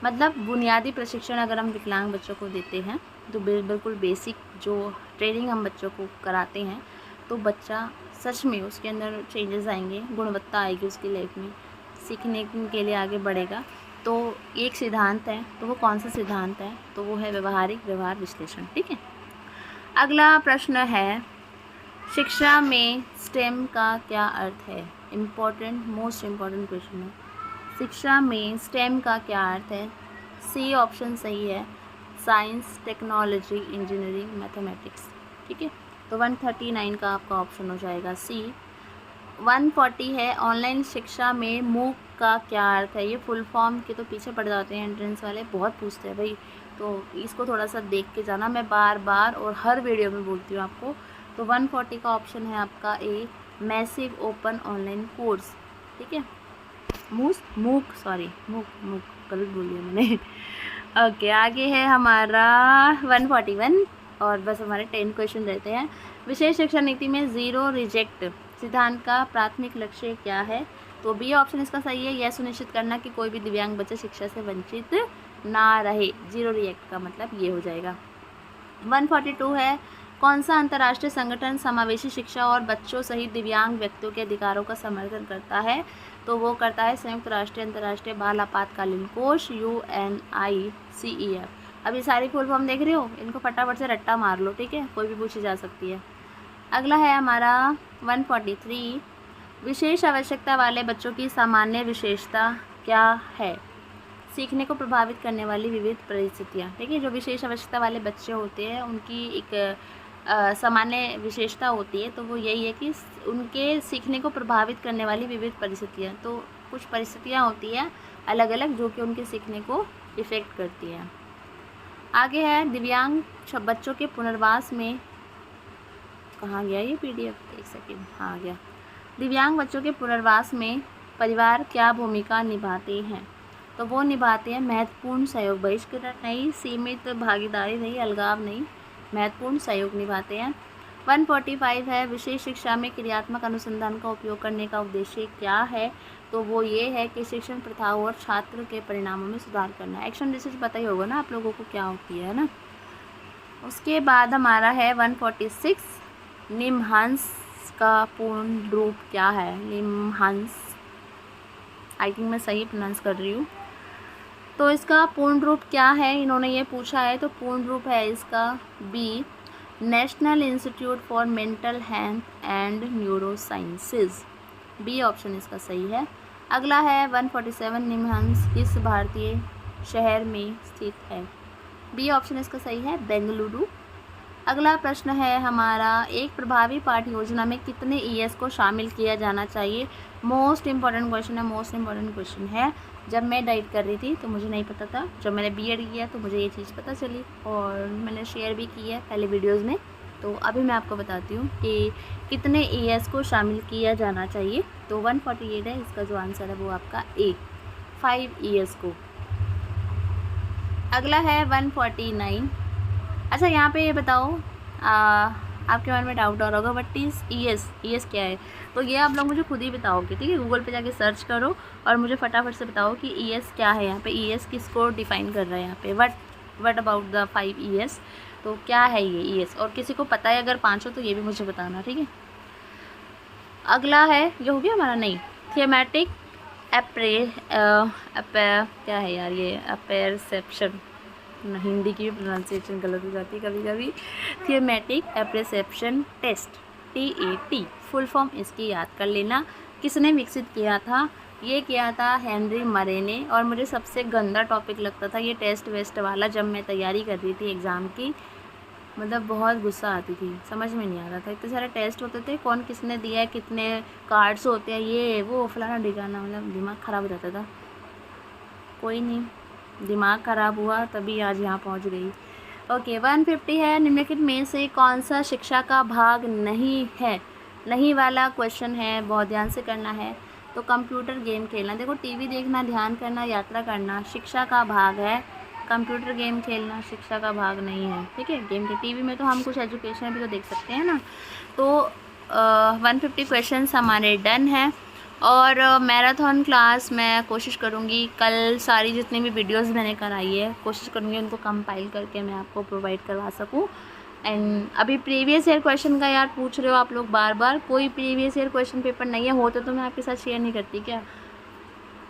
मतलब बुनियादी प्रशिक्षण अगर हम विकलांग बच्चों को देते हैं तो बिल्कुल बेसिक जो ट्रेनिंग हम बच्चों को कराते हैं, तो बच्चा सच में उसके अंदर चेंजेस आएंगे, गुणवत्ता आएगी उसकी लाइफ में, सीखने के लिए आगे बढ़ेगा। तो एक सिद्धांत है, तो वो कौन सा सिद्धांत है? तो वो है व्यवहारिक व्यवहार विश्लेषण। ठीक है, अगला प्रश्न है, शिक्षा में स्टेम का क्या अर्थ है? इम्पोर्टेंट, मोस्ट इम्पॉर्टेंट क्वेश्चन है। शिक्षा में स्टेम का क्या अर्थ है? सी ऑप्शन सही है, साइंस, टेक्नोलॉजी, इंजीनियरिंग, मैथमेटिक्स। ठीक है, तो 139 का आपका ऑप्शन हो जाएगा सी। 140 है, ऑनलाइन शिक्षा में मूक का क्या अर्थ है। ये फुल फॉर्म के तो पीछे पड़ जाते हैं एंट्रेंस वाले, बहुत पूछते हैं भाई, तो इसको थोड़ा सा देख के जाना। मैं बार बार और हर वीडियो में बोलती हूँ आपको। तो 140 का ऑप्शन है आपका ए, मैसिव ओपन ऑनलाइन कोर्स। ठीक है, मूक गलत बोलिए मैंने। ओके, आगे है हमारा 141 और बस हमारे 10 क्वेश्चन रहते हैं। विशेष शिक्षा नीति में ज़ीरो रिजेक्ट सिद्धांत का प्राथमिक लक्ष्य क्या है। तो बी ऑप्शन इसका सही है, यह सुनिश्चित करना कि कोई भी दिव्यांग बच्चा शिक्षा से वंचित ना रहे। जीरो रिजेक्ट का मतलब ये हो जाएगा। 142 है, कौन सा अंतर्राष्ट्रीय संगठन समावेशी शिक्षा और बच्चों सहित दिव्यांग व्यक्तियों के अधिकारों का समर्थन करता है। तो वो करता है संयुक्त राष्ट्र अंतर्राष्ट्रीय बाल आपातकालीन कोष UNICEF। अभी सारी फुल फॉर्म देख रहे हो, इनको फटाफट से रट्टा मार लो, ठीक है, कोई भी पूछी जा सकती है। अगला है हमारा 143, विशेष आवश्यकता वाले बच्चों की सामान्य विशेषता क्या है। सीखने को प्रभावित करने वाली विविध परिस्थितियाँ। ठीक है, जो विशेष आवश्यकता वाले बच्चे होते हैं उनकी एक सामान्य विशेषता होती है, तो वो यही है कि उनके सीखने को प्रभावित करने वाली विविध परिस्थितियाँ। तो कुछ परिस्थितियाँ होती हैं अलग अलग जो कि उनके सीखने को इफ़ेक्ट करती हैं। आगे है दिव्यांग बच्चों के पुनर्वास में, कहाँ गया ये PDF, एक सेकेंड, हाँ आ गया। दिव्यांग बच्चों के पुनर्वास में परिवार क्या भूमिका निभाते हैं। तो वो निभाते हैं महत्वपूर्ण सहयोग, बहिष्करण नहीं, सीमित भागीदारी नहीं, अलगाव नहीं, महत्वपूर्ण सहयोग निभाते हैं। 145 है, विशेष शिक्षा में क्रियात्मक अनुसंधान का उपयोग करने का उद्देश्य क्या है। तो वो ये है कि शिक्षण प्रथाओं और छात्र के परिणामों में सुधार करना। एक्शन रिसर्च पता ही होगा ना आप लोगों को क्या होती है ना। उसके बाद हमारा है 146, निमहंस का पूर्ण रूप क्या है। निमहंस, आई थिंक मैं सही प्रोनाउंस कर रही हूँ। तो इसका पूर्ण रूप क्या है, इन्होंने ये पूछा है। तो पूर्ण रूप है इसका B, National Institute for Mental Health and Neuro Sciences. B option इसका सही है। अगला है 147, निमहंस किस भारतीय शहर में स्थित है। बी ऑप्शन इसका सही है, बेंगलुरु। अगला प्रश्न है हमारा, एक प्रभावी पाठ्य योजना में कितने ES को शामिल किया जाना चाहिए। मोस्ट इंपॉर्टेंट क्वेश्चन है। जब मैं डाइट कर रही थी तो मुझे नहीं पता था, जब मैंने BEd किया तो मुझे ये चीज़ पता चली और मैंने शेयर भी की है पहले वीडियोज़ में। तो अभी मैं आपको बताती हूँ कि कितने ES को शामिल किया जाना चाहिए। तो 148 है, इसका जो आंसर है वो आपका ए, 5 ES को। अगला है 149। अच्छा, यहाँ पे ये बताओ, आपके मन में डाउट हो रहा होगा व्हाट इज़ ES क्या है। तो ये आप लोग मुझे खुद ही बताओगे, ठीक है। गूगल पे जाके सर्च करो और मुझे फटाफट से बताओ कि ES क्या है। यहाँ पे ES किसको डिफ़ाइन कर रहा है। यहाँ पे व्हाट अबाउट द 5 ES, तो क्या है ये ES। और किसी को पता है अगर 5 हो तो ये भी मुझे बताना, ठीक है। अगला है, ये हो गया हमारा, नहीं, थीमेटिक क्या है यार ये, अपेरसेप्शन, हिंदी की भी प्रोनाउंसिएशन गलत हो जाती है कभी कभी। Thematic apperception test, TAT full form इसकी याद कर लेना। किसने विकसित किया था, ये किया था हेनरी मरे ने। और मुझे सबसे गंदा टॉपिक लगता था ये टेस्ट वेस्ट वाला, जब मैं तैयारी कर रही थी एग्ज़ाम की। मतलब बहुत गुस्सा आती थी, समझ में नहीं आता था, इतने सारे टेस्ट होते थे, कौन किसने दिया है, कितने कार्ड्स होते हैं, ये वो फलाना ढिकाना, मतलब दिमाग ख़राब हो जाता था। कोई नहीं, दिमाग ख़राब हुआ तभी आज यहाँ पहुँच गई। ओके, 150 है, निम्नलिखित में से कौन सा शिक्षा का भाग नहीं है। नहीं वाला क्वेश्चन है, बहुत ध्यान से करना है। तो कंप्यूटर गेम खेलना, देखो टीवी देखना, ध्यान करना, यात्रा करना शिक्षा का भाग है। कंप्यूटर गेम खेलना शिक्षा का भाग नहीं है, ठीक है। गेम के टीवी में तो हम कुछ एजुकेशन भी तो देख सकते हैं ना। तो 150 क्वेश्चंस हमारे डन हैं। और मैराथन क्लास मैं कोशिश करूँगी कल सारी जितनी भी वीडियोस मैंने कराई है कोशिश करूँगी उनको कंपाइल करके मैं आपको प्रोवाइड करवा सकूँ। एंड अभी प्रीवियस ईयर क्वेश्चन का यार पूछ रहे हो आप लोग बार बार, कोई प्रीवियस ईयर क्वेश्चन पेपर नहीं है, होते तो मैं आपके साथ शेयर नहीं करती क्या।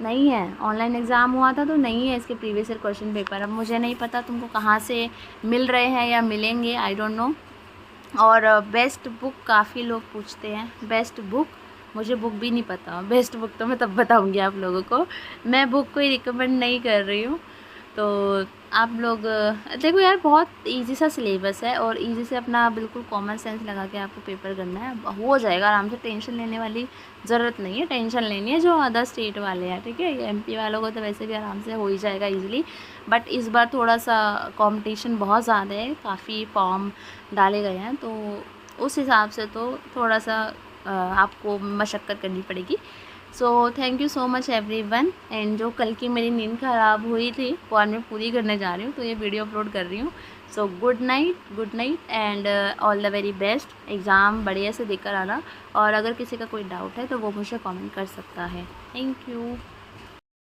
नहीं है, ऑनलाइन एग्ज़ाम हुआ था तो नहीं है इसके प्रीवियस ईयर क्वेश्चन पेपर। अब मुझे नहीं पता तुमको कहाँ से मिल रहे हैं या मिलेंगे, आई डोंट नो। और बेस्ट बुक काफ़ी लोग पूछते हैं, बेस्ट बुक मुझे बुक भी नहीं पता, बेस्ट बुक तो मैं तब बताऊंगी आप लोगों को। मैं बुक कोई रिकमेंड नहीं कर रही हूँ, तो आप लोग देखो यार, बहुत इजी सा सिलेबस है और इजी से अपना बिल्कुल कॉमन सेंस लगा के आपको पेपर करना है, हो जाएगा आराम से। टेंशन लेने वाली ज़रूरत नहीं है, टेंशन लेनी है जो अदर स्टेट वाले हैं, ठीक है। ये एमपी वालों को तो वैसे भी आराम से हो ही जाएगा इजीली, बट इस बार थोड़ा सा कंपटीशन बहुत ज़्यादा है, काफ़ी फॉर्म डाले गए हैं, तो उस हिसाब से तो थोड़ा सा आपको मशक्क़त करनी पड़ेगी। So thank you so much everyone. And जो कल की मेरी नींद ख़राब हुई थी वो आज मैं पूरी करने जा रही हूँ, तो ये वीडियो अपलोड कर रही हूँ। So good night and all the very best. Exam बढ़िया से देकर आना, और अगर किसी का कोई डाउट है तो वो मुझे कमेंट कर सकता है। Thank you.